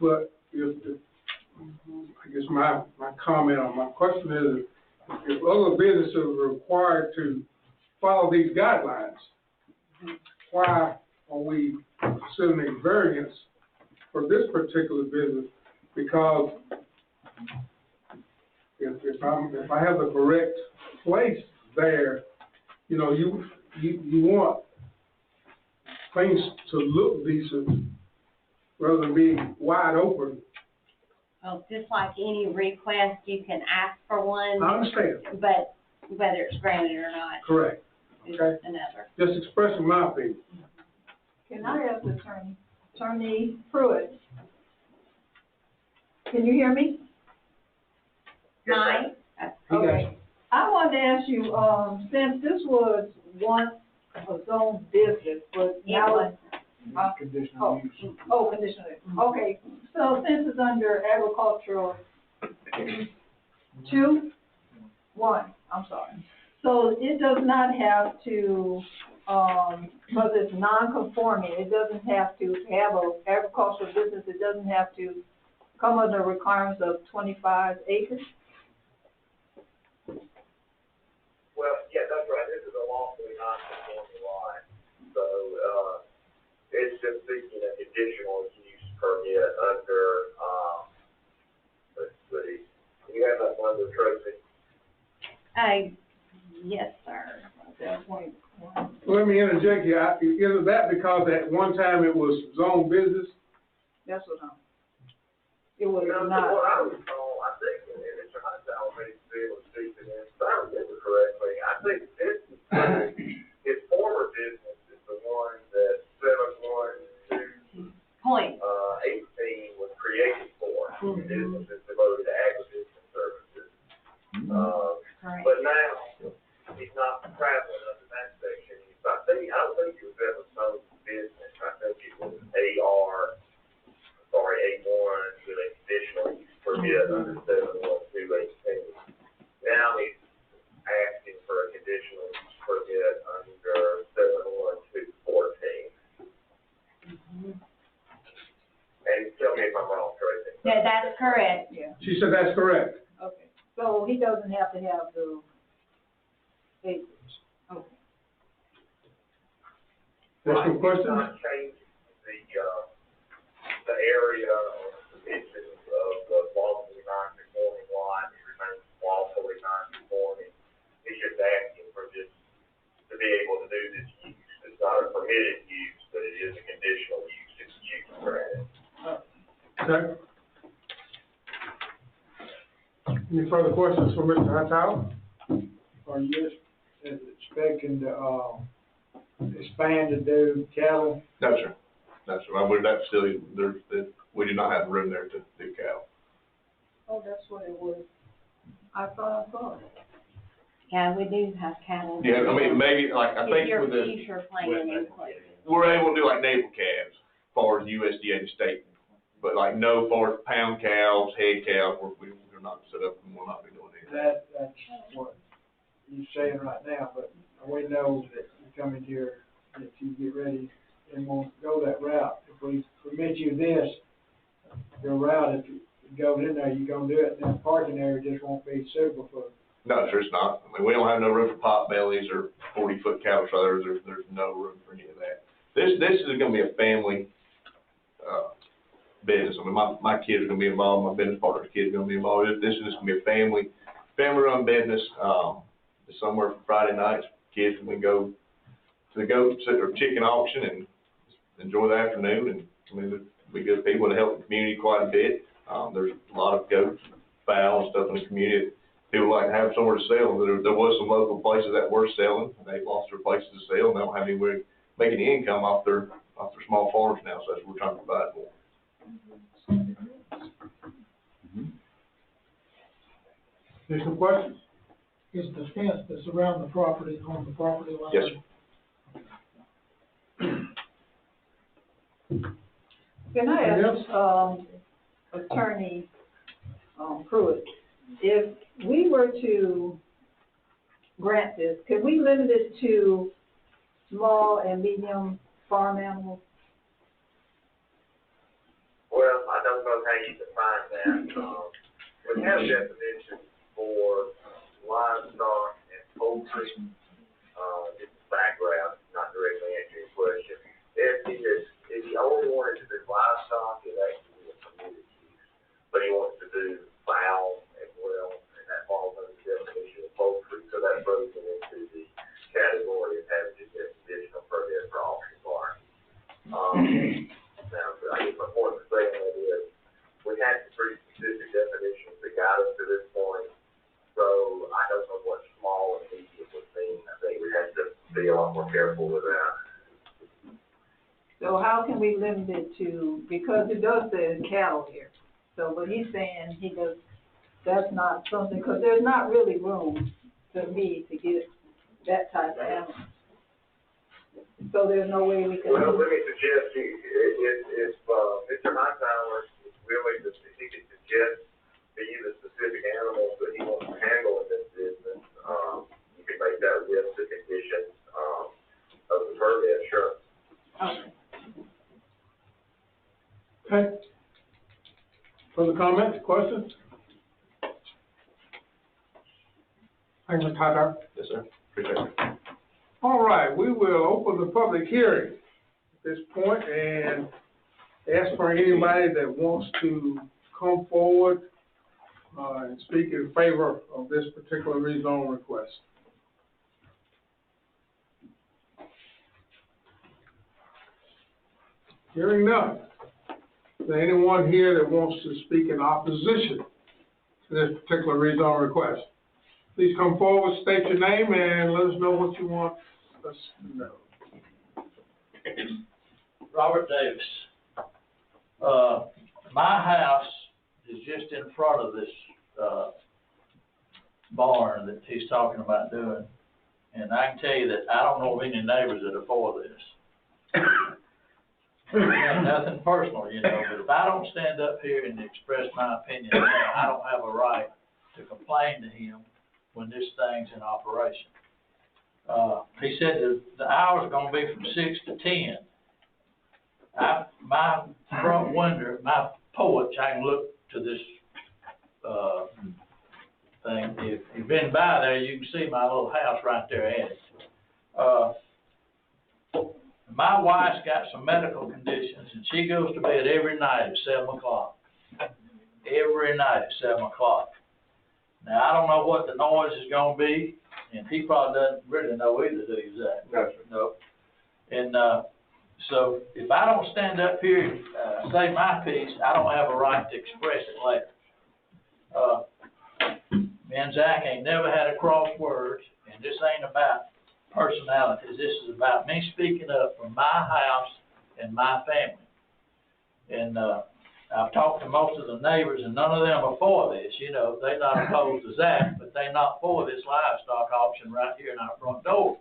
but if I guess my comment on my question is, if other businesses are required to follow these guidelines, why are we considering a variance for this particular business? Because if I have the correct place there, you want things to look decent rather than being wide open. Well, just like any request, you can ask for one. I understand. But whether it's granted or not Correct. is Okay. another. Just expressing my opinion. Can I ask Attorney Pruitt? Can you hear me? Hi. Okay. I wanted to ask you, since this was once a zone business, but It now was. Conditional use. Oh, conditional, okay, so since it's under agricultural 2:1, I'm sorry. So it does not have to, because it's non-conforming, it doesn't have to have a agricultural business, it doesn't have to come under requirements of 25 acres? Well, yeah, that's right, this is a lawfully non-conforming lot, so, it's just seeking a conditional use permit under, let's see, you have that number, Tracy? Yes, sir. 7.1. Let me interject here. Is that because at one time it was zone business? That's what it was You know, not. what I recall, I think, and Mr. Hightower may be able to speak to this, if I remember correctly, I think this, his former business is the one that 712, Point. 18 was created for. Mhm. Business is devoted to agribusiness services. Correct. But now, he's not traveling under that section. I don't think it was ever some business. I think it was A1 with a conditional use permit under 71218. Now he's asking for a conditional use permit under 71214. And tell me if I'm wrong, Tracy. Yeah, that's correct. Yeah, She said that's correct. okay. So he doesn't have to have the acres. Okay. There's some He's questions? not changing the area or the dimensions of the lawfully non-conforming lot. It remains lawfully non-conforming. He's just asking for just to be able to do this use. It's not a permitted use, but it is a conditional use if the use is granted. Okay. Any further questions for Mr. Hightower? Are you expecting to, expand to do cattle? No, sir. No, sir. I believe that facility, we do not have room there to do cattle. Oh, that's what it was. I saw it. Yeah, we do have cattle. Yeah, I mean, maybe, like, I think Your with the, future plan includes. we're able to do like navel calves, as far as USDA and state. But like no far as pound cows, head cows, we're not set up and we'll not be doing anything. That's what you're saying right now, but we know that you come in here, if you get ready and won't go that route. If we permit you this, your route, if it goes in there, you're gonna do it, and that parking area just won't be suitable for. No, sir, it's not. I mean, we don't have no room for pot bellies or 40-foot cattle trailers. There's no room for any of that. This is gonna be a family, business. I mean, my kids are gonna be involved, my business partner's kids are gonna be involved. This is just gonna be a family-run business. Somewhere for Friday nights, kids can go to the goat or chicken auction and enjoy the afternoon. And I mean, we get people to help the community quite a bit. There's a lot of goats, fowl, and stuff in the community. People like to have somewhere to sell. There was some local places that were selling, and they've lost their places to sell, and they don't have anywhere to make any income off their small farms now. So that's what we're trying to provide for. There's some questions? Is the fence that's around the property on the property line? Yes, sir. Can I ask, Attorney, Pruitt, if we were to grant this, could we limit it to small and medium farm animals? Well, I don't know how you define that. We have definitions for livestock and poultry. Just background, not directly answering your question. If he only wanted to do livestock, it actually be a permitted use. But he wants to do fowl as well, and that falls under the definition of poultry. So that throws him into the category of having to get additional permit for auction barns. Now, I guess my point of saying that is, we had some pretty specific definitions that got us to this point, so I don't know what small and medium would mean. I think we have to be a lot more careful with that. So how can we limit it to, because it does say cattle here, so, but he's saying that's not something, because there's not really room for me to get that type of animal. So there's no way we Well, can, let me suggest, if Mr. Hightower is willing to, if he could suggest to you the specific animals that he wants to handle in this business, you can make that list of conditions, of the permit, sure. okay. Okay. Further comments, questions? Thank you, Mr. Hightower. Yes, sir. Appreciate it. All right, we will open the public hearing at this point and ask for anybody that wants to come forward and speak in favor of this particular rezone request. Hearing none. Is there anyone here that wants to speak in opposition to this particular rezone request? Please come forward, state your name, and let us know what you want us to know. Robert Davis. My house is just in front of this, barn that he's talking about doing. And I can tell you that I don't know of any neighbors that are for this. Ain't nothing personal, you know, but if I don't stand up here and express my opinion, I don't have a right to complain to him when this thing's in operation. He said that the hours are gonna be from 6 to 10. My front window, my porch, I can look to this, thing. If you've been by there, you can see my little house right there at it. My wife's got some medical conditions, and she goes to bed every night at 7 o'clock. Every night at 7 o'clock. Now, I don't know what the noise is gonna be, and he probably doesn't really know either, do you, Zach? No, sir. No. And, so if I don't stand up here and, say my piece, I don't have a right to express it later. Me and Zach ain't never had a cross words, and this ain't about personalities. This is about me speaking up for my house and my family. And, I've talked to most of the neighbors, and none of them are for this. You know, they're not opposed to Zach, but they're not for this livestock auction right here in our front door.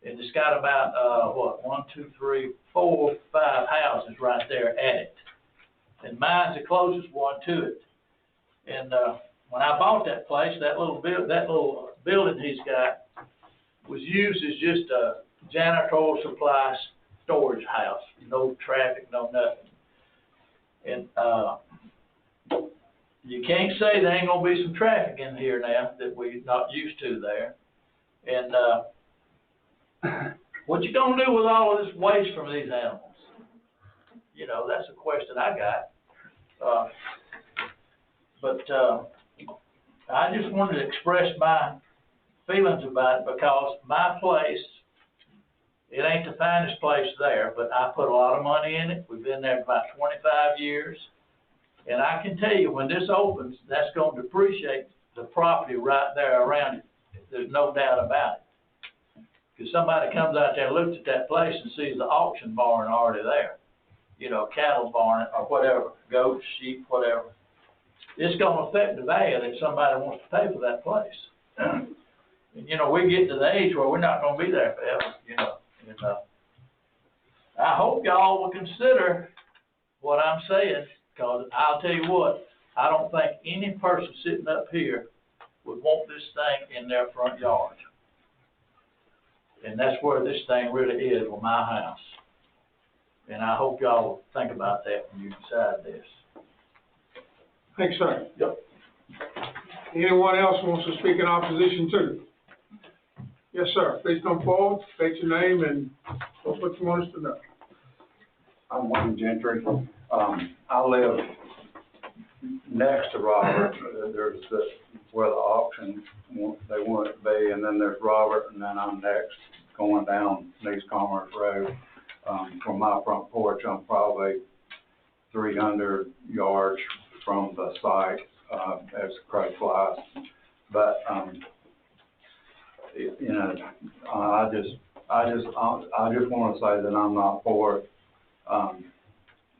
And it's got about, 1, 2, 3, 4, 5 houses right there at it. And mine's the closest one to it. And, when I bought that place, that little building he's got was used as just a janitorial supply storage house. No traffic, no nothing. And, you can't say there ain't gonna be some traffic in here now that we're not used to there. And, what you gonna do with all of this waste from these animals? You know, that's a question I got. But I just wanted to express my feelings about it because my place, it ain't the finest place there, but I put a lot of money in it. We've been there about 25 years. And I can tell you, when this opens, that's going to depreciate the property right there around it. There's no doubt about it. Because somebody comes out there and looks at that place and sees the auction barn already there. You know, cattle barn or whatever, goats, sheep, whatever. It's going to affect the value that somebody wants to pay for that place. And, you know, we get to the age where we're not going to be there forever, you know. And, I hope y'all will consider what I'm saying, because I'll tell you what, I don't think any person sitting up here would want this thing in their front yard. And that's where this thing really is, with my house. And I hope y'all will think about that when you decide this. Thanks, sir. Yep. Anyone else wants to speak in opposition to it? Yes, sir. Please come forward, state your name, and what you want us to know. I'm Wayne Gentry. I live next to Robert. There's where the auction, they want it to be, and then there's Robert, and then I'm next going down East Commerce Road. From my front porch, I'm probably 300 yards from the site, as the crow flies. But, you know, I just want to say that I'm not for it.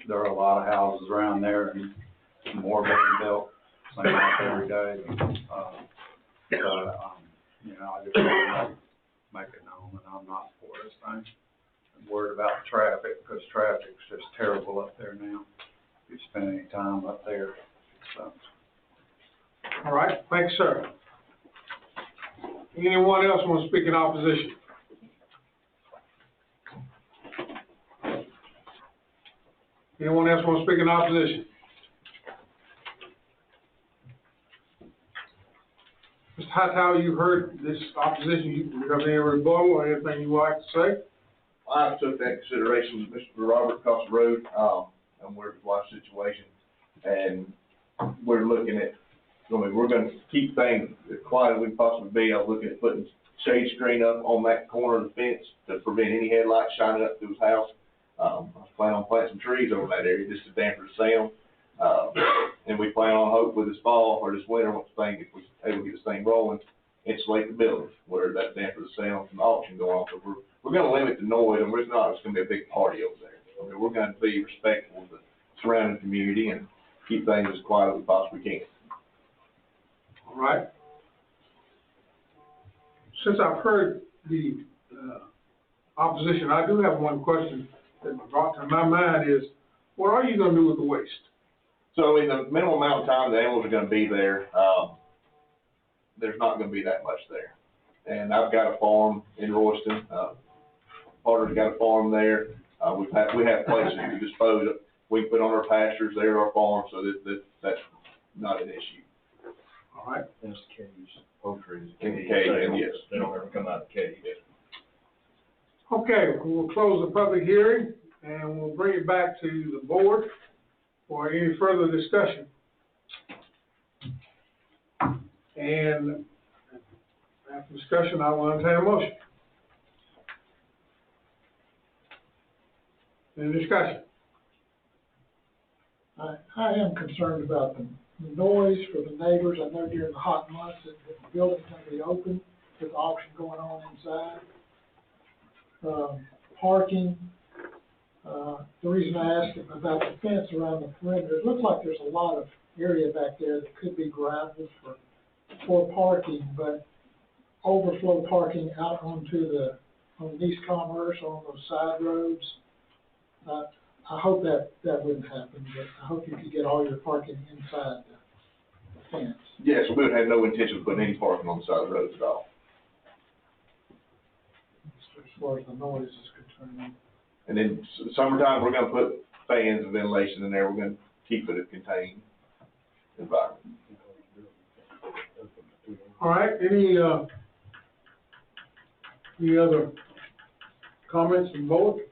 There are a lot of houses around there, and more being built, seems like every day. You know, I just want to know make it known that I'm not for this thing. I'm worried about the traffic, because traffic's just terrible up there now. If you spend any time up there, so. All right, thanks, sir. Anyone else want to speak in opposition? Anyone else want to speak in opposition? Mr. Hightower, you heard this opposition. You have any rebuttal or anything you'd like to say? I took that into consideration, Mr. Robert across the road, I'm aware of his wife's situation, and we're looking at, we're gonna keep things as quiet as we possibly be. I was looking at putting shade screen up on that corner of the fence to prevent any headlights shining up through his house. I was planning on planting some trees over that area just to dampen the sound. And we plan on, hopefully this fall or this winter, once the thing, if we're able to get this thing rolling, insulate the building, where that damper the sound from the auction going on. So we're gonna limit the noise, and it's gonna be a big party over there. I mean, we're gonna be respectful of the surrounding community and keep things as quiet as we possibly can. All right. Since I've heard the opposition, I do have one question that brought to my mind is, what are you gonna do with the waste? So in the minimal amount of time the animals are gonna be there, there's not gonna be that much there. And I've got a farm in Royston, Carter's got a farm there, we have places to dispose of. We can put on our pastures there at our farm, so that's not an issue. All right. There's cage, poultry is a In cage. the cage, and yes. They don't ever come out of the cage. Okay, we'll close the public hearing, and we'll bring it back to the board for any further discussion. And after discussion, I will entertain a motion. Any discussion? I am concerned about the noise for the neighbors. I know during the hot months that the building's gonna be open with the auction going on inside. Parking, the reason I asked about the fence around the perimeter, it looks like there's a lot of area back there that could be gravel for parking, but overflow parking out on East Commerce, on those side roads. I hope that wouldn't happen, but I hope you could get all your parking inside the fence. Yes, we would have no intention of putting any parking on the side of the roads at all. As far as the noise is concerned. And then summertime, we're gonna put fans and ventilation in there, we're gonna keep it a contained environment. All right, any other comments from the board?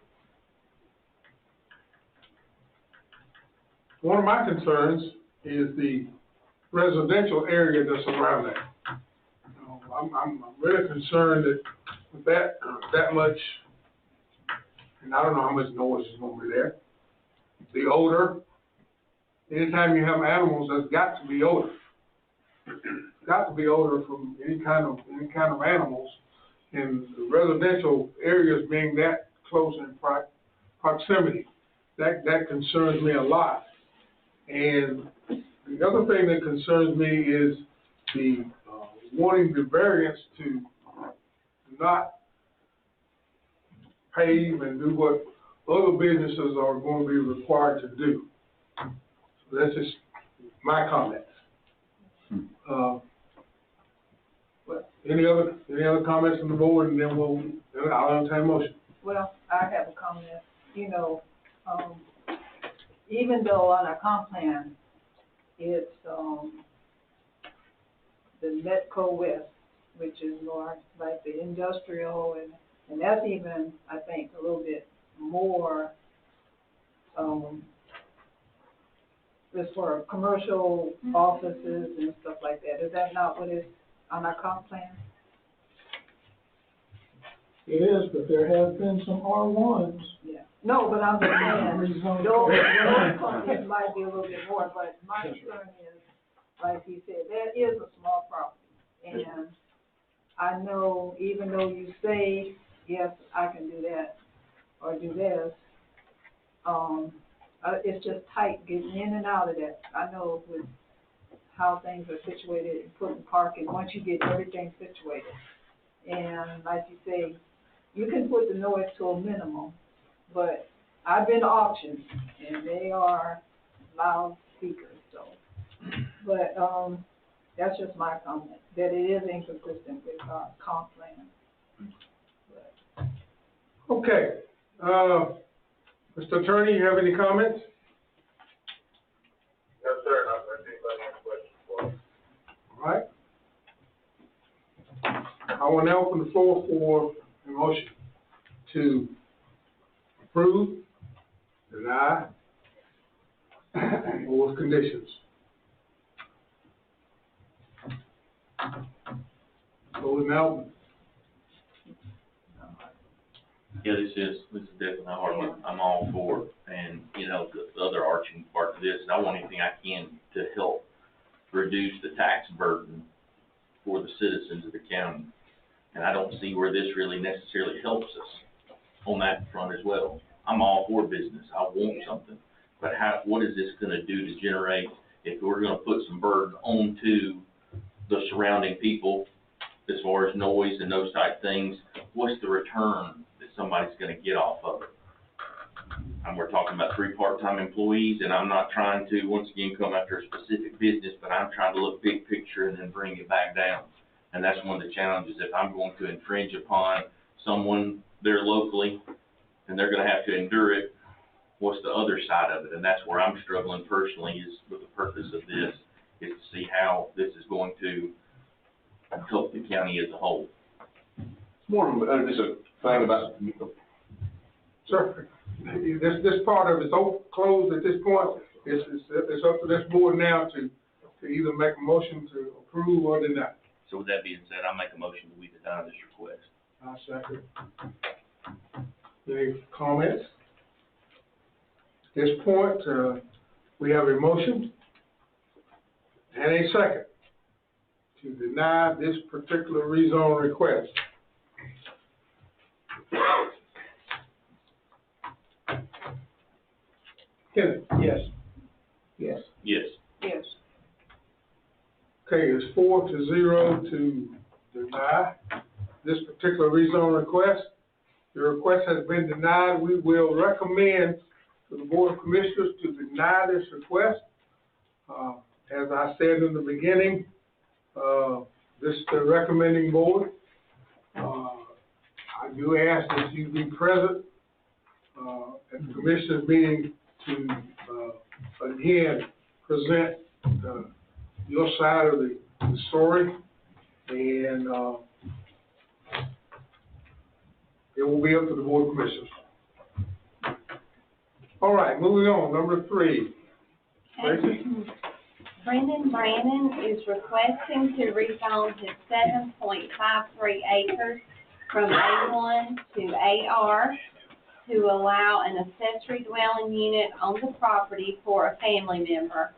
One of my concerns is the residential area that's around there. I'm really concerned that with that much, and I don't know how much noise is gonna be there. The odor, anytime you have animals, there's got to be odor. Got to be odor from any kind of animals, and the residential areas being that close in proximity, that concerns me a lot. And the other thing that concerns me is the wanting the variance to not pave and do what other businesses are going to be required to do. So that's just my comments. Any other comments from the board, and then I'll entertain a motion. Well, I have a comment, even though on our comp plan, it's, the Metco West, which is more like the industrial, and that's even, I think, a little bit more, it's for commercial offices and stuff like that. Is that not what is on our comp plan? It is, but there have been some R1s. Yeah. No, but I'm just saying, those companies might be a little bit more, but my concern is, like you said, that is a small property. And I know, even though you say, yes, I can do that, or do this, it's just tight getting in and out of that. I know with how things are situated and putting parking, once you get everything situated, And like you say, you can put the noise to a minimum, but I've been to auctions, and they are loud speakers, so. But, that's just my comment, that it is inconsistent with, comp plan. Okay, Mr. Attorney, you have any comments? No, sir, not unless anybody has questions for us. All right. I will now open the floor for a motion to approve, deny, or with conditions. So now, Yeah, this is definitely a hard one. I'm all for it. And, you know, the other arching part of this, and I want anything I can to help reduce the tax burden for the citizens of the county. And I don't see where this really necessarily helps us on that front as well. I'm all for business. I want something. But what is this gonna do to generate, if we're gonna put some burden onto the surrounding people as far as noise and those type things, what's the return that somebody's gonna get off of it? And we're talking about 3 part-time employees, and I'm not trying to, once again, come after a specific business, but I'm trying to look big picture and then bring it back down. And that's one of the challenges. If I'm going to infringe upon someone there locally, and they're gonna have to endure it, what's the other side of it? And that's where I'm struggling personally, is with the purpose of this, is to see how this is going to help the county as a whole. More of just a thing about, sir, this part of it's closed at this point. It's up to this board now to either make a motion to approve or deny. So with that being said, I make a motion that we deny this request. I second. Any comments? At this point, we have a motion and a second to deny this particular rezone request. Kenneth? Yes. Yes. Yes. Yes. Okay, it's 4-0 to deny this particular rezone request. The request has been denied. We will recommend to the Board of Commissioners to deny this request. As I said in the beginning, this is the recommending board. I do ask that you be present at the Commissioners meeting to again present your side of the story, and it will be up to the Board of Commissioners. All right, moving on, number 3. Tracy? Brendan Brannon is requesting to rezone his 7.53 acres from A1 to AR to allow an accessory dwelling unit on the property for a family member.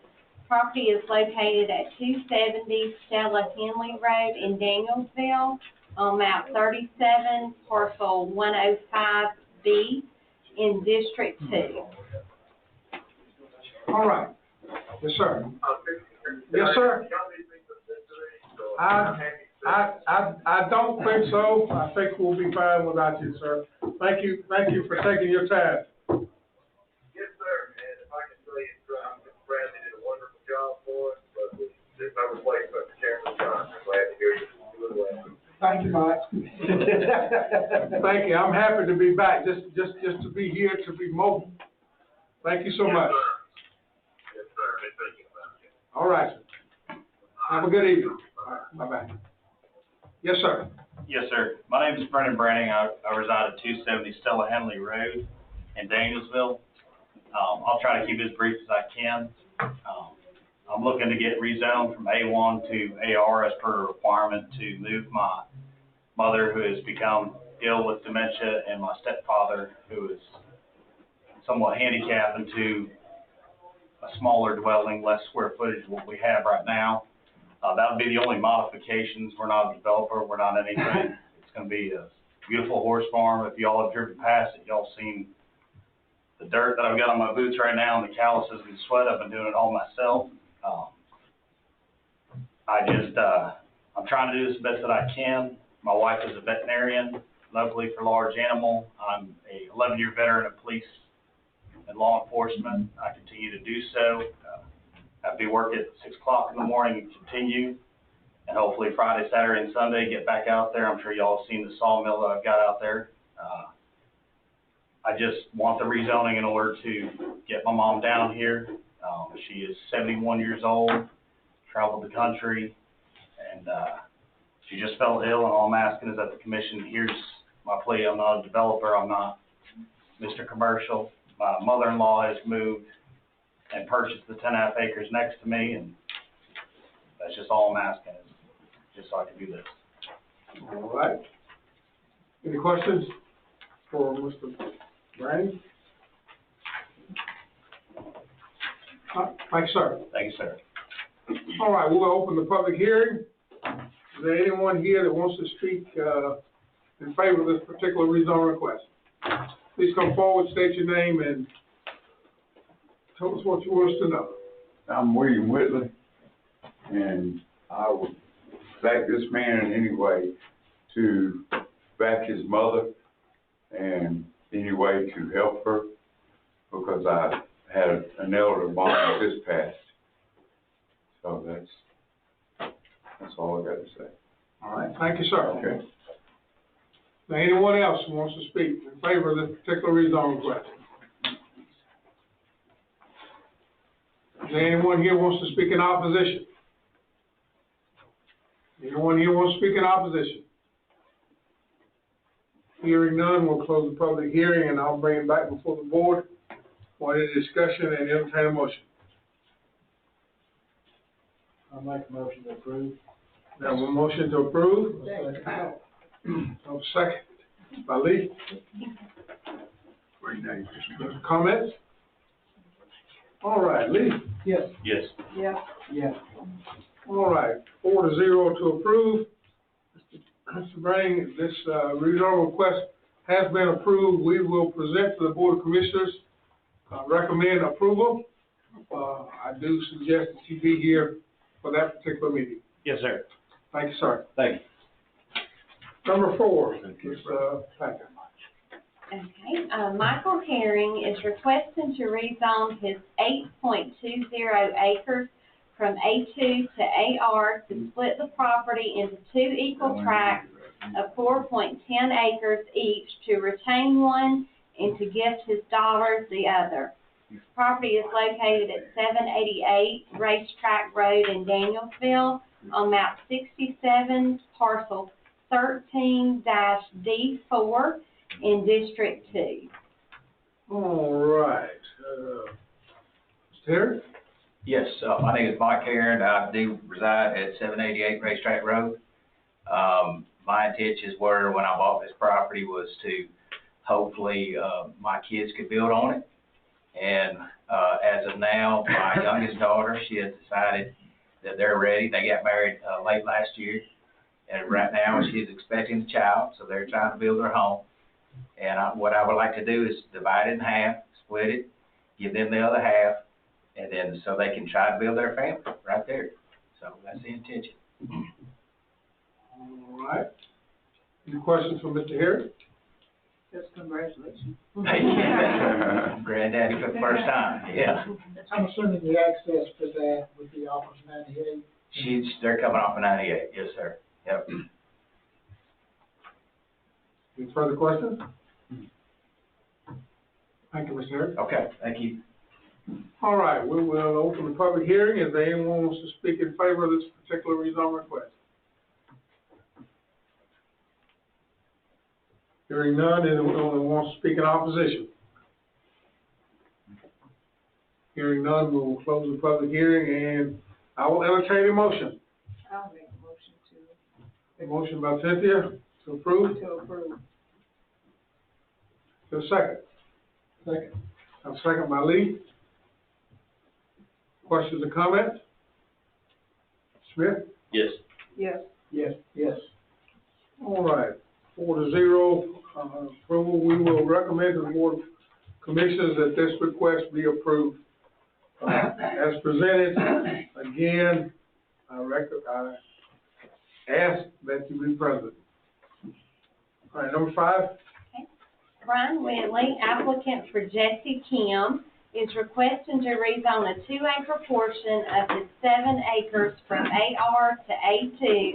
Property is located at 270 Stella Henley Road in Danielsville on map 37, parcel 105B in District 2. All right. Yes, sir. Yes, sir. I don't think so. I think we'll be fine without you, sir. Thank you for taking your time. Yes, sir, and if I can tell you, Bradley did a wonderful job for us, but there's no replacement for Chairman Johnson. I'm glad to hear you doing well. Thank you, Mike. Thank you. I'm happy to be back, just to be here, to be mobile. Thank you so much. Yes, sir, been thinking about it. All right, sir. Have a good evening. All right, bye-bye. Yes, sir. Yes, sir. My name is Brendan Branning. I reside at 270 Stella Henley Road in Danielsville. I'll try to keep it as brief as I can. I'm looking to get rezoned from A1 to AR as per requirement to move my mother, who has become ill with dementia, and my stepfather, who is somewhat handicapped, into a smaller dwelling, less square footage than what we have right now. That would be the only modifications. We're not a developer. We're not anything. It's going to be a beautiful horse farm. If y'all have driven past it, y'all seen the dirt that I've got on my boots right now and the calluses and sweat. I've been doing it all myself. I'm trying to do this the best that I can. My wife is a veterinarian locally for large animal. I'm a 11-year veteran of police and law enforcement. I continue to do so. I'll be working at 6 o'clock in the morning and continue. And hopefully Friday, Saturday, and Sunday, get back out there. I'm sure y'all have seen the sawmill that I've got out there. I just want the rezoning in order to get my mom down here. She is 71 years old, traveled the country, and she just fell ill, and all I'm asking is that the commission hears my plea. I'm not a developer. I'm not Mr. Commercial. My mother-in-law has moved and purchased the 10.5 acres next to me, and that's just all I'm asking, is just so I can do this. All right. Any questions for Mr. Brady? Thank you, sir. Thank you, sir. All right, we'll open the public hearing. Is there anyone here that wants to speak in favor of this particular rezone request? Please come forward, state your name, and tell us what you want us to know. I'm William Whitley, and I would back this man in any way to back his mother and any way to help her, because I had an elder mom that just passed. So that's all I got to say. All right, thank you, sir. Okay. Now, anyone else who wants to speak in favor of this particular rezone request? Is there anyone here who wants to speak in opposition? Anyone here wants to speak in opposition? Hearing none, we'll close the public hearing, and I'll bring it back before the board for any discussion and entertain a motion. I'll make a motion to approve. Now, a motion to approve. Second. By Lee. Comments? All right, Lee. Yes. Yes. Yeah. Yes. All right, 4-0 to approve. Mr. Brang, this rezone request has been approved. We will present to the Board of Commissioners, recommend approval. I do suggest that you be here for that particular meeting. Yes, sir. Thank you, sir. Thank you. Number 4, Ms. Packer. Okay, Michael Herring is requesting to rezone his 8.20 acres from A2 to AR to split the property into 2 equal tracts of 4.10 acres each, to retain one and to gift his daughters the other. His property is located at 788 Racetrack Road in Danielsville on map 67, parcel 13-D4 in District 2. All right, Mr. Terry? Yes, my name is Mike Herron. I do reside at 788 Racetrack Road. My intentions were, when I bought this property, was to hopefully my kids could build on it. And as of now, my youngest daughter, she has decided that they're ready. They got married late last year, and right now she's expecting a child, so they're trying to build their home. And what I would like to do is divide it in half, split it, give them the other half, and then so they can try to build their family right there. So that's the intention. All right. Any questions for Mr. Harris? Just congratulations. Granddaddy for the first time, yeah. I'm assuming the access to that would be off of 98. They're coming off of 98, yes, sir. Yep. Any further questions? Thank you, Mr. Harris. Okay, thank you. All right, we will open the public hearing. If anyone wants to speak in favor of this particular rezone request? Hearing none, anyone who wants to speak in opposition? Hearing none, we will close the public hearing, and I will entertain a motion. I'll make a motion to. A motion by Cynthia to approve. To approve. To a second. Second. A second by Lee. Questions or comments? Smith? Yes. Yes. Yes. Yes. All right, 4-0, approval. We will recommend to the Board of Commissioners that this request be approved. As presented, again, I ask that you be present. All right, number 5. Brian Whitley, applicant for Jesse Kim, is requesting to rezone a 2-acre portion of his 7 acres from AR to A2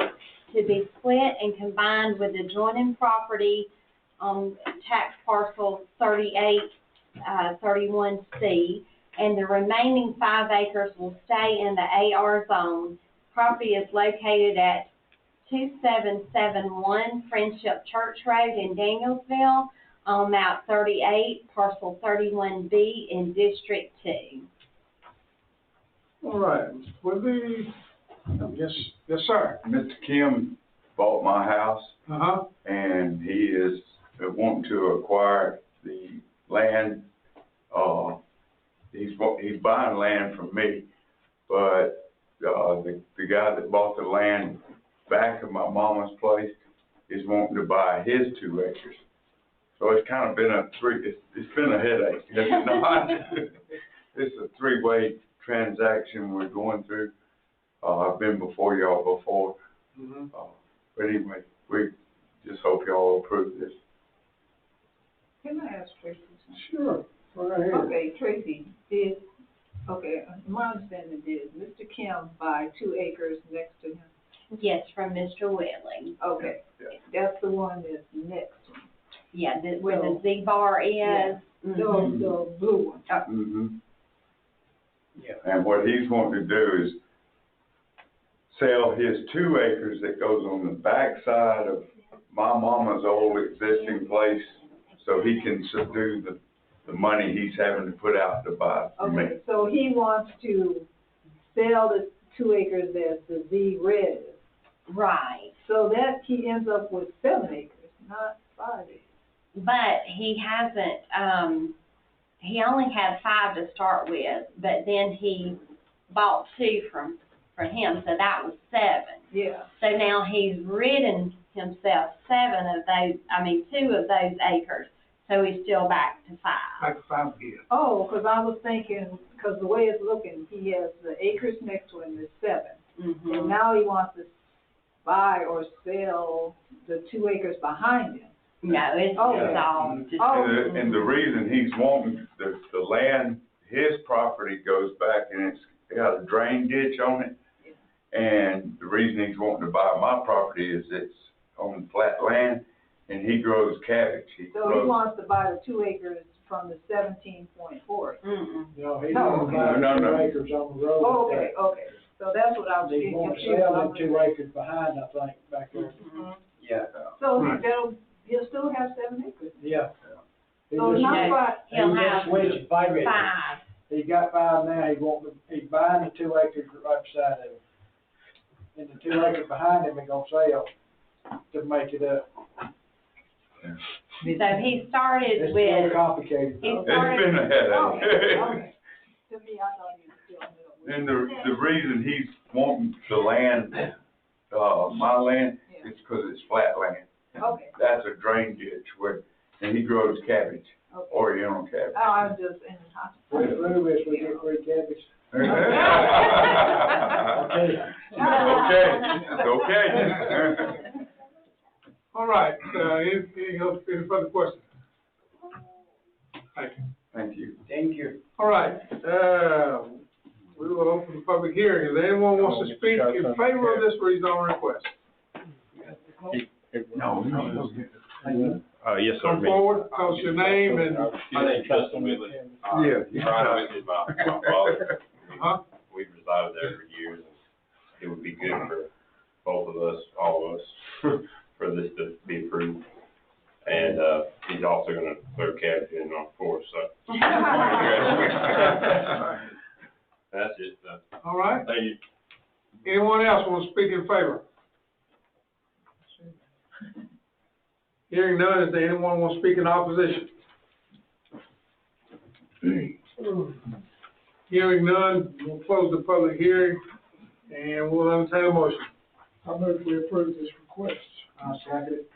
to be split and combined with adjoining property on tax parcel 3831C, and the remaining 5 acres will stay in the AR zone. Property is located at 2771 Friendship Church Road in Danielsville, on map 38, parcel 31B in District 2. All right, Whitley, yes, sir. Mr. Kim bought my house, Uh-huh. and he is wanting to acquire the land. He's buying land from me, but the guy that bought the land back of my mama's place is wanting to buy his 2 acres. So it's kind of been it's been a headache, has it not? It's a 3-way transaction we're going through. I've been before y'all before. Mm-hmm. But anyway, we just hope y'all approve this. Can I ask Tracy? Sure, go right ahead. Okay, Tracy, my understanding is Mr. Kim buy 2 acres next to him? Yes, from Mr. Whitley. Okay, that's the one that's next to him. Yeah, where the Z bar is. Yeah. Mhm. The blue one. Mm-hmm. Yeah. And what he's wanting to do is sell his 2 acres that goes on the backside of my mama's old existing place, so he can subdue the money he's having to put out to buy from me. Okay, so he wants to sell the 2 acres that the Z red is. Right. So that he ends up with 7 acres, not 5 acres. But he hasn't, he only had 5 to start with, but then he bought 2 from him, so that was 7. Yeah. So now he's ridden himself 2 of those acres, so he's still back to 5. Back to 5 again. Oh, because I was thinking, because the way it's looking, he has the acres next to him is 7. Mm-hmm. And now he wants to buy or sell the 2 acres behind him. No, it's all just. And the reason he's wanting the land, his property goes back and it's got a drain ditch on it. And the reason he's wanting to buy my property is it's on flat land and he grows cabbage. He wants to buy the 2 acres from the 17.4. Mm-mm. No, he's No. gonna buy 2 acres on the road. Oh, okay. So that's what I was He's getting gonna confused. sell them 2 acres behind, I think, back there. Mm-hmm. Yeah. So he'll still have 7 acres. Yeah. He So just- not No. quite. He'll he have just switched 5 acres. 5. He's got 5 now, he's buying the 2 acres right beside him. And the 2 acres behind him, he's gonna sell to make it up. So he started It's with, more complicated. he It's started, been a headache. Okay. To me, I thought he was still in the And the reason he's wanting the land, my land, is because it's flat land. Okay. That's a drain ditch and he grows cabbage, Okay. Oriental cabbage. Oh, I was just in the hospital. We approve this, we get free cabbage. It's okay. All right, any further questions? Thank you. Thank you. Thank you. All right, we will open the public hearing. If anyone wants to speak in favor of this rezone request, Yes, sir. come forward, tell us your name and. My name's Justin Whitley. Yeah. Brian Whitley is my father. Uh-huh. We've resided there for years. It would be good for both of us, all of us, for this to be approved. And, he's also gonna throw cabbage in on for us, so. That's it, All right, Thank you. anyone else want to speak in favor? Hearing none, is there anyone want to speak in opposition? Hearing none, we'll close the public hearing, and we'll entertain a motion. I move we approve this request. I'll second it.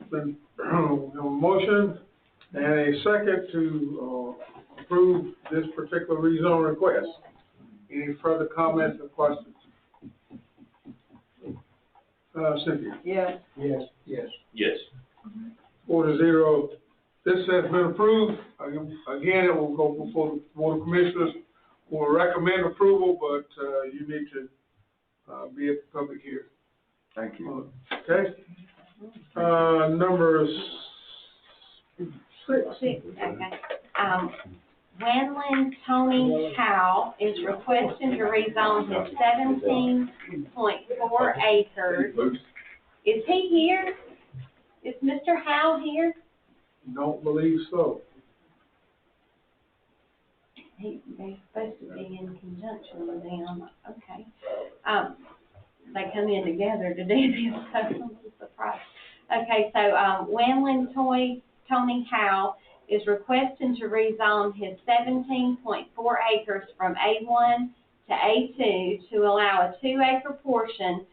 Been a motion and a second to approve this particular rezone request. Any further comments or questions? Cynthia? Yes. Yes. Yes. Yes. 4-0. This has been approved. Again, it will go before the Board of Commissioners, who will recommend approval, but, you need to, be at the public hearing. Thank you. Okay? Number 6. Okay. Wanlin Tony Howe is requesting to rezone his 17.4 acres. Is he here? Is Mr. Howe here? Don't believe so. They're supposed to be in conjunction with them, okay. They come in together to do this, so I'm surprised. Okay, so, Wanlin Tony Howe is requesting to rezone his 17.4 acres from A1 to A2 to allow a 2-acre portion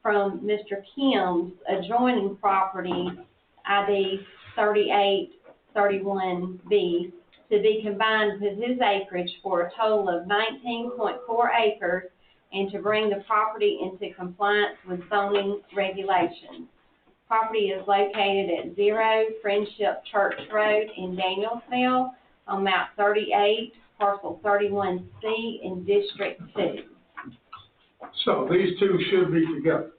from Mr. Kim's adjoining property, ID 3831B, to be combined with his acreage for a total of 19.4 acres and to bring the property into compliance with zoning regulations. Property is located at 0 Friendship Church Road in Danielsville on map 38, parcel 31C in District 2. So these two should be together.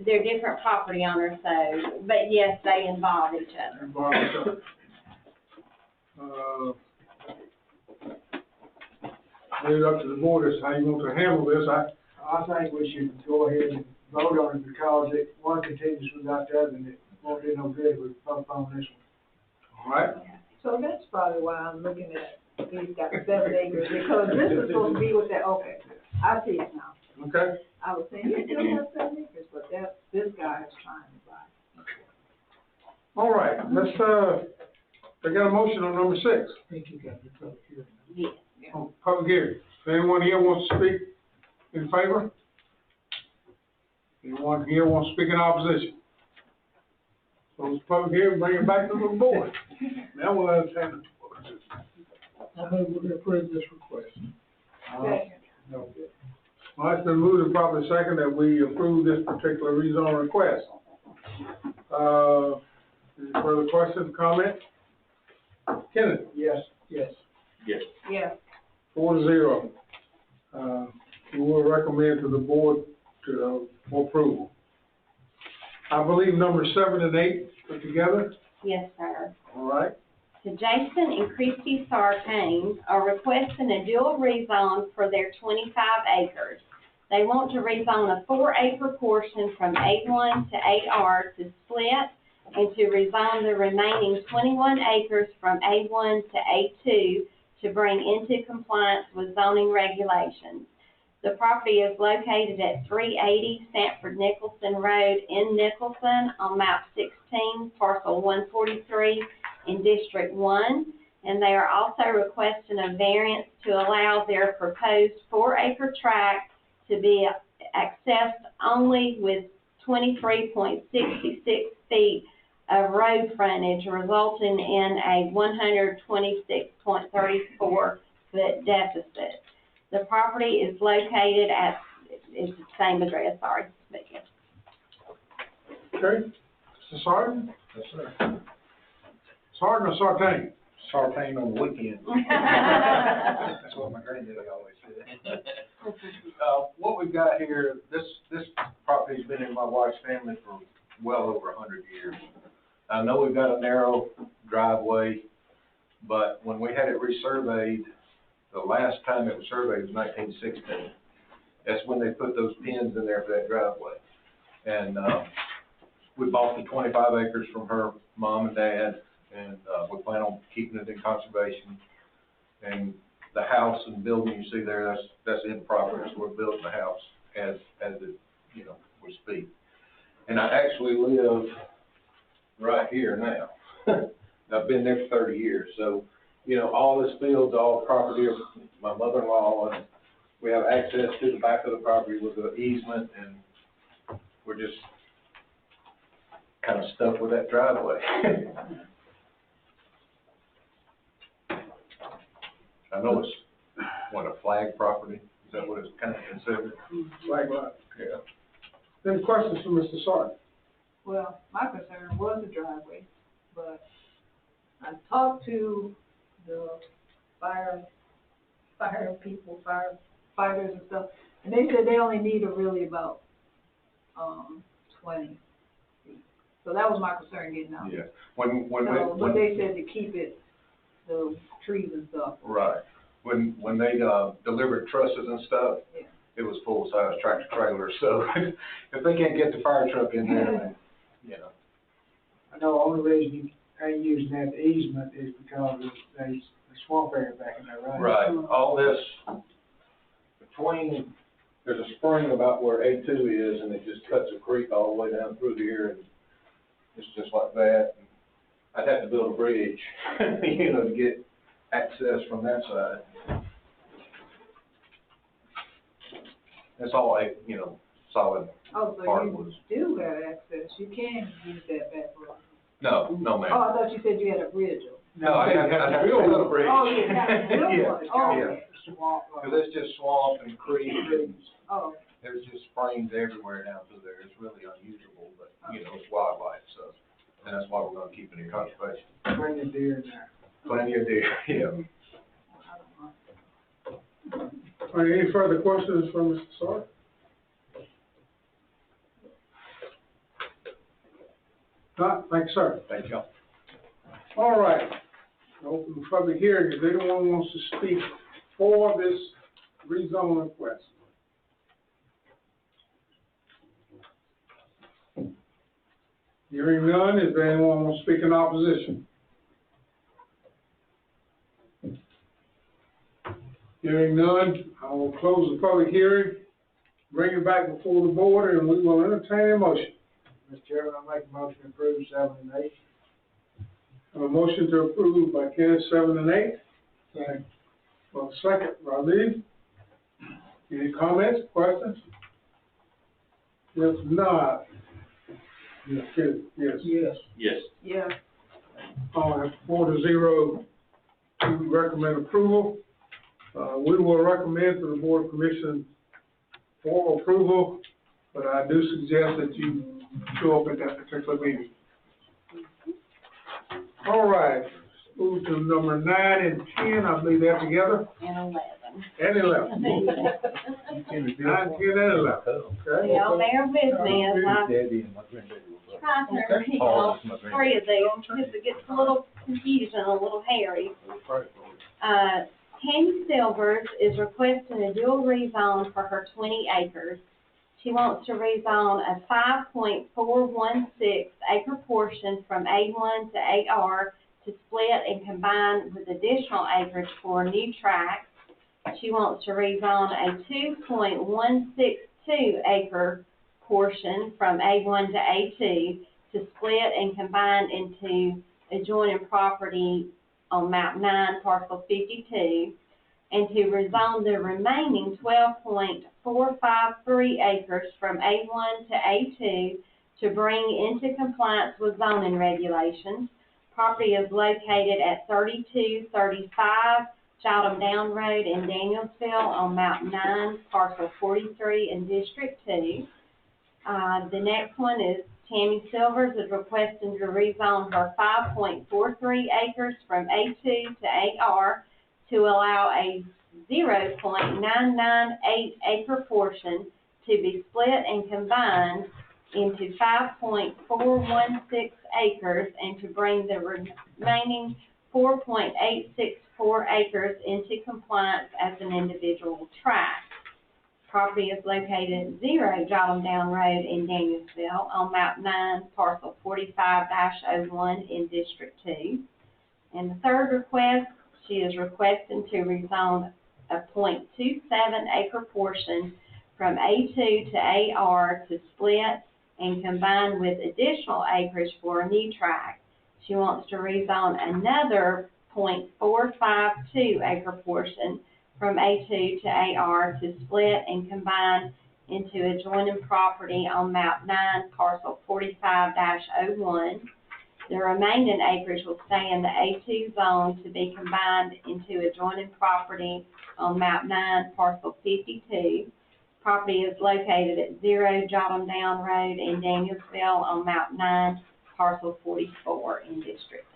They're different property owners, so, but yes, they involve each other. Leave it up to the board as to how you want to handle this. I think we should go ahead and vote on it because one continues without the other, and it won't do no good if we vote on this one. All right? So that's probably why I'm looking at, he's got 7 acres, because this is supposed to be with that, okay, I see it now. Okay? I was saying, he still has 7 acres, but this guy is trying to buy. All right, let's, we got a motion on number 6. I think you got the public hearing. Yes. On public hearing. If anyone here wants to speak in favor? Anyone here wants to speak in opposition? Close the public hearing, bring it back to the board. Now we'll entertain it. I move we approve this request. No. Well, it's been moved and properly second that we approve this particular rezone request. Any further questions, comments? Kenneth? Yes. Yes. Yes. Yeah. 4-0. We will recommend to the board to, for approval. I believe number 7 and 8 are together. Yes, sir. All right. So Jason and Christy Sartain are requesting a dual rezone for their 25 acres. They want to rezone a 4-acre portion from A1 to AR to split and to rezone the remaining 21 acres from A1 to A2 to bring into compliance with zoning regulations. The property is located at 380 Sanford Nicholson Road in Nicholson on map 16, parcel 143 in District 1. And they are also requesting a variance to allow their proposed 4-acre tract to be accessed only with 23.66 feet of road frontage, resulting in a 126.34 foot deficit. The property is located at, it's the same address, sorry. Okay. Mr. Sartain? Yes, sir. Sartain or Sartain? Sartain on the weekend. That's what my granddaddy always said. What we've got here, this property's been in my wife's family for well over 100 years. I know we've got a narrow driveway, but when we had it resurveyed, the last time it was surveyed was 1916. That's when they put those pins in there for that driveway. And, we bought the 25 acres from her mom and dad, and, we plan on keeping it in conservation. And the house and building you see there, that's in progress. We're building the house as it, we speak. And I actually live right here now. I've been there for 30 years, so, all this field's all property of my mother-in-law, and we have access to the back of the property with the easement, and we're just kind of stuck with that driveway. I know it's, a flag property, is that what it's kind of considered? Flag lot. Yeah. Any questions for Mr. Sartain? Well, my concern was the driveway, but I talked to the fire people, firefighters and stuff, and they said they only need really about, 20 feet. So that was my concern getting out. Yeah, But they said to keep it, the trees and stuff. Right, when they, delivered trusses and stuff, Yeah. it was full-size tractor trailers, so if they can't get the fire truck in there, then, you know. I know the only reason you ain't using that easement is because there's the swamp area back in there, right? Right, all this, between, there's a spring about where A2 is, and it just cuts a creek all the way down through here, and it's just like that. I'd have to build a bridge, you know, to get access from that side. That's all solid Oh, so hardwoods. you do have access, you can use that back road. No, ma'am. Oh, I thought you said you had a bridge. No, I'd have to build a bridge. Oh, you got to build Yeah, one, oh, yeah. Swamp, Because it's just swamp and creek, and oh, there's just springs everywhere down through there. It's really unusable, but, it's wildlife, so, and that's why we're gonna keep it in conservation. plenty of deer in there. Plenty of deer, yeah. All right, any further questions from Mr. Sawyer? Not, thank you, sir. Thank you. All right, open the public hearing, if anyone wants to speak for this rezone request. Hearing none, is there anyone want to speak in opposition? Hearing none, I will close the public hearing, bring it back before the board, and we will entertain a motion. Mr. Chairman, I make a motion to approve 7 and 8. A motion to approve by Kenneth, 7 and 8. Second. Well, second, Raviv. Any comments, questions? If not, yes, yes. Yes. yeah. 4-0 to recommend approval. We will recommend to the Board of Commission for approval, but I do suggest that you show up at that particular meeting. All right, move to number 9 and 10, I believe they're together, And 11. and 11. 9, 10, and 11, okay? Y'all bear with me as I try to repeat all 3 of these, because it gets a little confusing, a little hairy. Tammy Silvers is requesting a dual rezone for her 20 acres. She wants to rezone a 5.416 acre portion from A1 to AR to split and combine with additional acreage for a new tract. She wants to rezone a 2.162 acre portion from A1 to A2 to split and combine into adjoining property on map 9, parcel 52, and to rezone the remaining 12.453 acres from A1 to A2 to bring into compliance with zoning regulations. Property is located at 3235 Chatham Down Road in Danielsville on map 9, parcel 43 in District 2. The next one is Tammy Silvers is requesting to rezone her 5.43 acres from A2 to AR to allow a 0.998 acre portion to be split and combined into 5.416 acres and to bring the remaining 4.864 acres into compliance as an individual tract. Property is located at 0 Jotham Down Road in Danielsville on map 9, parcel 45-01 in District 2. And the third request, she is requesting to rezone a 0.27 acre portion from A2 to AR to split and combine with additional acreage for a new tract. She wants to rezone another 0.452 acre portion from A2 to AR to split and combine into adjoining property on map 9, parcel 45-01. The remaining acreage will stay in the A2 zone to be combined into adjoining property on map 9, parcel 52. Property is located at 0 Jotham Down Road in Danielsville on map 9, parcel 44 in District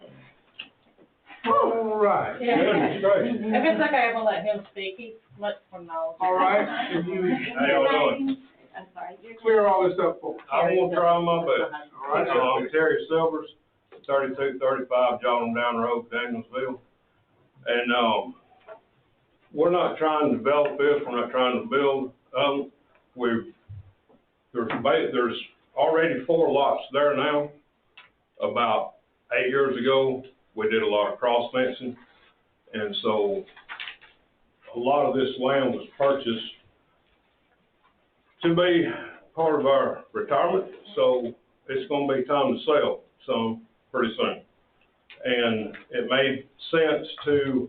2. All right. Yeah. Demonstration. If it's okay, I'm gonna let him speak, he's much more knowledgeable. All right, if you How y'all doing? I'm sorry, your clear all this up for us. I'm gonna try my best. All right, I'm Terry Silvers, 3235 Jordan Down Road, Danielsville. And, we're not trying to develop this, we're not trying to build, there's already 4 lots there now. About 8 years ago, we did a lot of cross fencing, and so a lot of this land was purchased to be part of our retirement, so it's gonna be time to sell some pretty soon. And it made sense to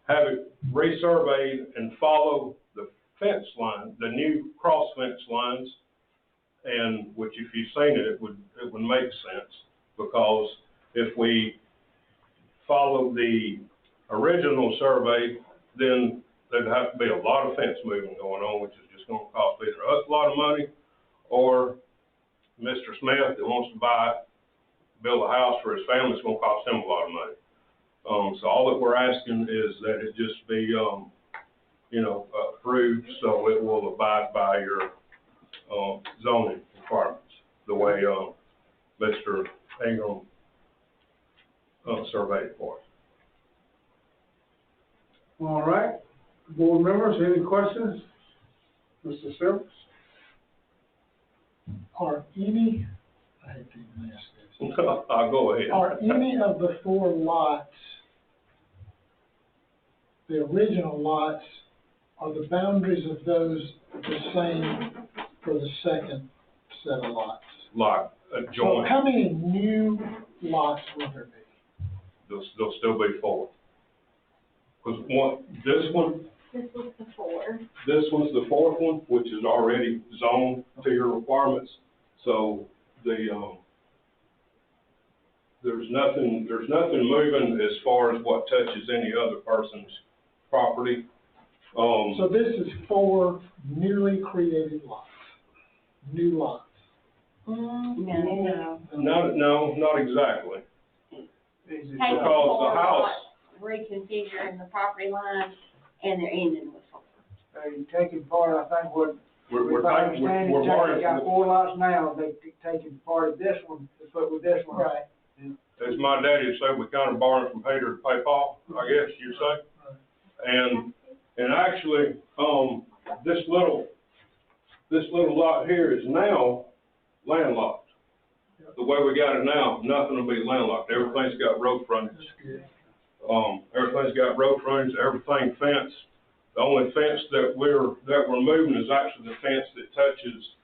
have it resurveyed and follow the fence line, the new cross fence lines, and which if you've seen it, it would make sense, because if we follow the original survey, then there'd have to be a lot of fence moving going on, which is just gonna cost either us a lot of money, or Mr. Smith that wants to build a house for his family, it's gonna cost him a lot of money. So all that we're asking is that it just be, approved, so it will abide by your, zoning requirements, the way, Mr. Ingram, surveyed it for us. All right, board members, any questions? Mr. Silvers? Are any, I hate to even ask this, I'll go ahead. are any of the 4 lots, the original lots, are the boundaries of those the same for the second set of lots? Lot So adjoining, how many new lots will there be? there'll still be 4. Because this one, This was the 4. this one's the 4th one, which is already zoned to your requirements. So there's nothing moving as far as what touches any other person's property. So this is 4 newly created lots, new lots. No. No, not exactly. Taking Because the 4 house- lots, reconfiguring the property line, and they're ending with 4. You're taking part, I think, what, We're if I taking, understand we're it, borrowing they got from 4 lots now, they taking part of this one to put with this one. Right. as my daddy would say, we kind of borrowed from Peter to pay Paul, I guess you'd say. And actually, this little lot here is now landlocked. The way we got it now, nothing will be landlocked. Everything's got road frontage. Everything's got road frontage, everything fenced. The only fence that we're moving is actually the fence that touches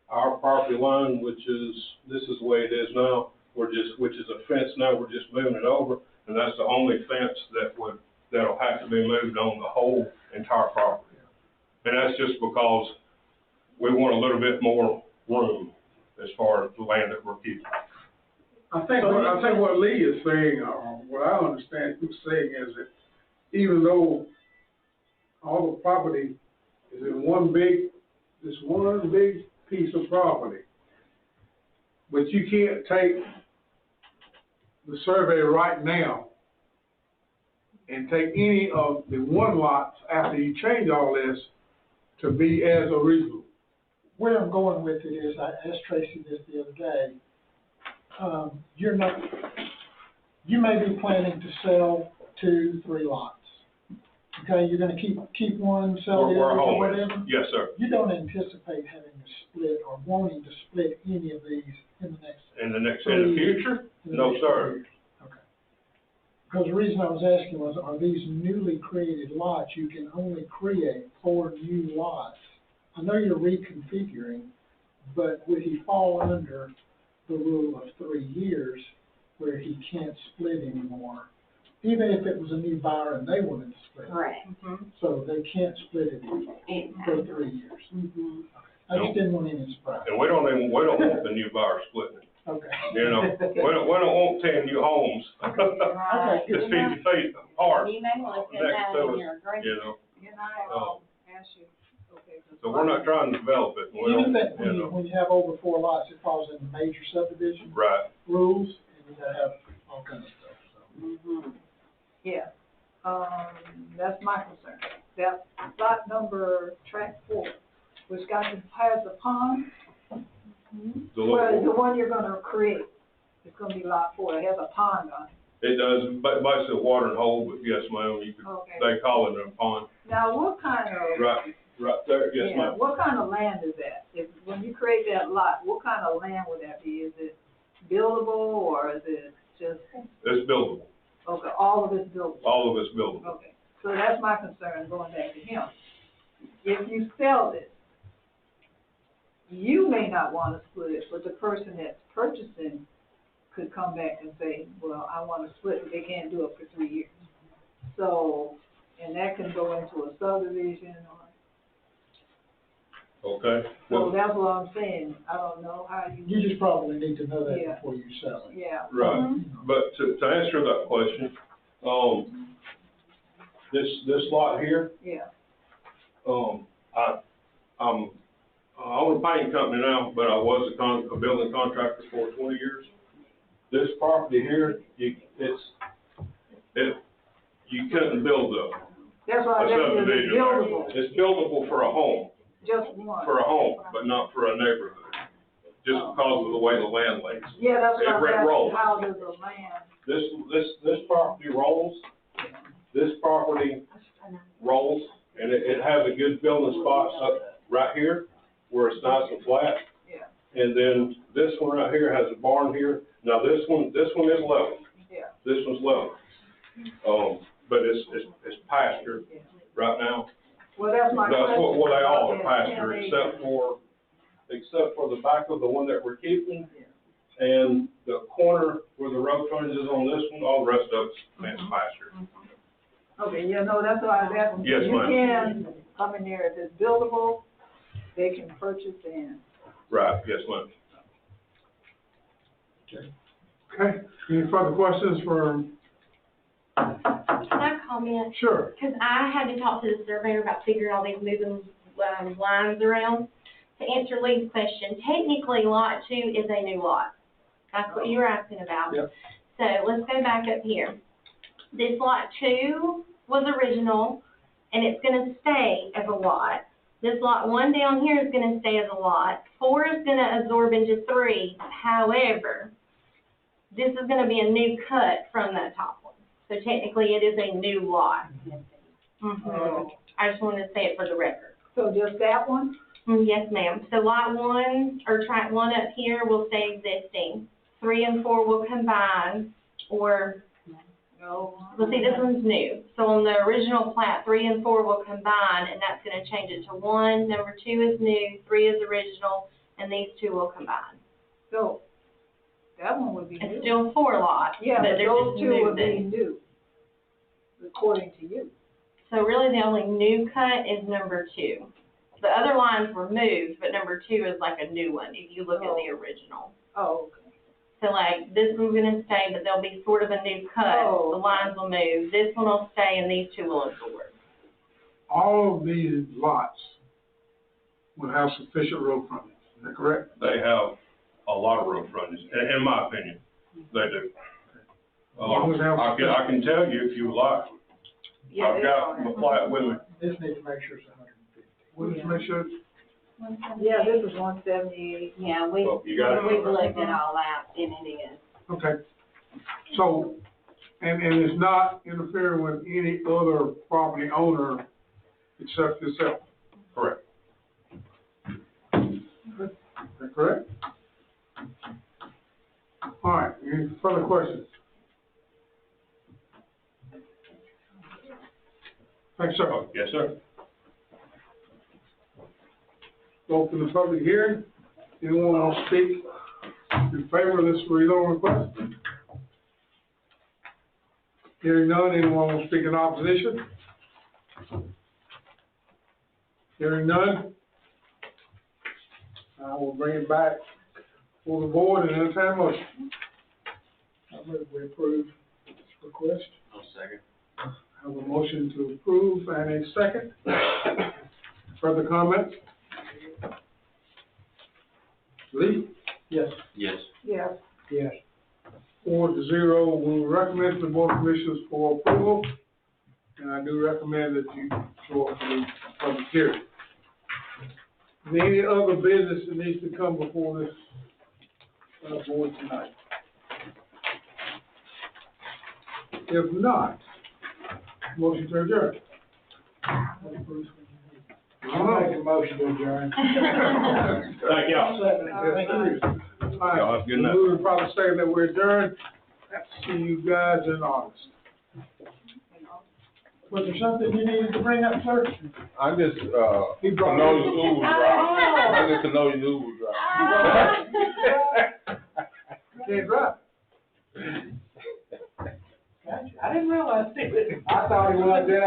our property line, which is, this is the way it is now. Which is a fence now, we're just moving it over, and that's the only fence that'll have to be moved on the whole entire property. And that's just because we want a little bit more room as far as the land that we're keeping. I think what Lee is saying, or what I understand he's saying is that even though all the property is in this one big piece of property, but you can't take the survey right now and take any of the 1 lots after you change all this to be as original. Where I'm going with it is, I asked Tracy this the other day, you may be planning to sell 2, 3 lots. Okay, you're gonna keep one, sell the We're other, or holding. whatever? Yes, sir. You don't anticipate having to split or wanting to split any of these in the future? No, sir. Okay. Because the reason I was asking was, are these newly created lots, you can only create 4 new lots. I know you're reconfiguring, but would he fall under the rule of 3 years where he can't split anymore? Even if it was a new buyer and they wanted to split. Correct. So they can't split it for 3 years. I just didn't want any surprise. And we don't want the new buyer splitting it. Okay. We don't want 10 new homes. Right. It's 50 feet apart. You may want to put next that to in us, your agreement. you know. Can I, ask you, okay, because So we're not trying to develop it. We Even don't, that, when you have over 4 lots, it falls in the major subdivision Right. rules, and you gotta have all kinds of stuff, so. Mm-hmm. Yeah, that's my concern. That lot number, track 4, which has a pond, The well, the little, one you're gonna create, it's gonna be lot 4, it has a pond on it. it does, but basically a watering hole, but yes, ma'am, you could, Okay. they call it a pond. Now, what kind of? Right there, yes, Yeah, ma'am. what kind of land is that? When you create that lot, what kind of land would that be? Is it buildable, or is it just, It's buildable. okay, all of it's buildable? All of it's buildable. Okay, so that's my concern, going back to him. If you sell this, you may not wanna split it, but the person that's purchasing could come back and say, well, I wanna split it, they can't do it for 3 years. So, and that can go into a subdivision, Okay? so that's what I'm saying, I don't know how you. You just probably need to know that Yeah. before you sell it. Yeah. Right, but to answer that question, this lot here, Yeah, I'm a painting company now, but I was a building contractor for 20 years. This property here, you couldn't build that's why a I said it's subdivision. buildable, It's buildable for a home, just one. but not for a neighborhood, just because of the way the land lays. Yeah, that's what I'm It rolls. asking, how does the land, This property rolls, this property rolls, and it has a good building spot up right here, where it's nice and flat. yeah, And then this one right here has a barn here. Now, this one is level. yeah. This one's level. But it's pasture right now. Well, that's my That's question. what they all are about that pasture, 10 except for the back of the one that we're keeping. And the corner where the road frontage is on this one, all the rest of it's pasture. Okay, yeah, no, that's why I was asking. Yes, ma'am. You can come in there, if it's buildable, they can purchase and. Right, yes, ma'am. Okay, any further questions for, Can I comment? sure. Because I had to talk to the surveyor about figuring all these moving, lines around. To answer Lee's question, technically lot 2 is a new lot. That's what you were asking about. Yep. So let's go back up here. This lot 2 was original, and it's gonna stay as a lot. This lot 1 down here is gonna stay as a lot. 4 is gonna absorb into 3. However, this is gonna be a new cut from that top one. So technically, it is a new lot. I just wanted to say it for the record. So just that one? Yes, ma'am. So lot 1, or track 1 up here will stay existing. 3 and 4 will combine, or, No. well, see, this one's new. So on the original plat, 3 and 4 will combine, and that's gonna change it to 1. Number 2 is new, 3 is original, and these 2 will combine. So, that one would be new. It's still 4 lots, Yeah, but but they're those just 2 would be moving. new, according to you. So really, the only new cut is number 2. The other lines were moved, but number 2 is like a new one, if you look at the original. Oh, okay. So like, this one's gonna stay, but there'll be sort of a new cut. Oh. The lines will move, this one will stay, and these 2 will absorb. All of these lots will have sufficient road frontage, is that correct? They have a lot of road frontage, in my opinion, they do. I can tell you if you like. I've got my plat with me. This needs to make sure it's 150. We'll just make sure, Yeah, this is 178. Yeah, we've looked it all out, and it is. okay. So, and it's not interfering with any other property owner except yourself, Correct. is that correct? All right, any further questions? Thanks, sir. Yes, sir. Open the public hearing. Anyone want to speak in favor of this rezone request? Hearing none, anyone want to speak in opposition? Hearing none, I will bring it back for the board and entertain a motion. I move we approve this request. I'll second. I have a motion to approve and a second. Further comments? Lee? Yes. Yes. Yes. Yes. 4-0, we recommend to the Board of Commissioners for approval, and I do recommend that you show up for the public hearing. Is there any other business that needs to come before this, board tonight? If not, motion to adjourn. I'll make a motion to adjourn. Thank y'all. All right, Y'all have a good night. Moving probably saying that we're adjourned. See you guys in August. Was there something you needed to bring up, sir? I just, He brought know it. your Uber driver. I just know your Uber driver. Can't drive. Gotcha. I didn't realize it. I thought he was, then I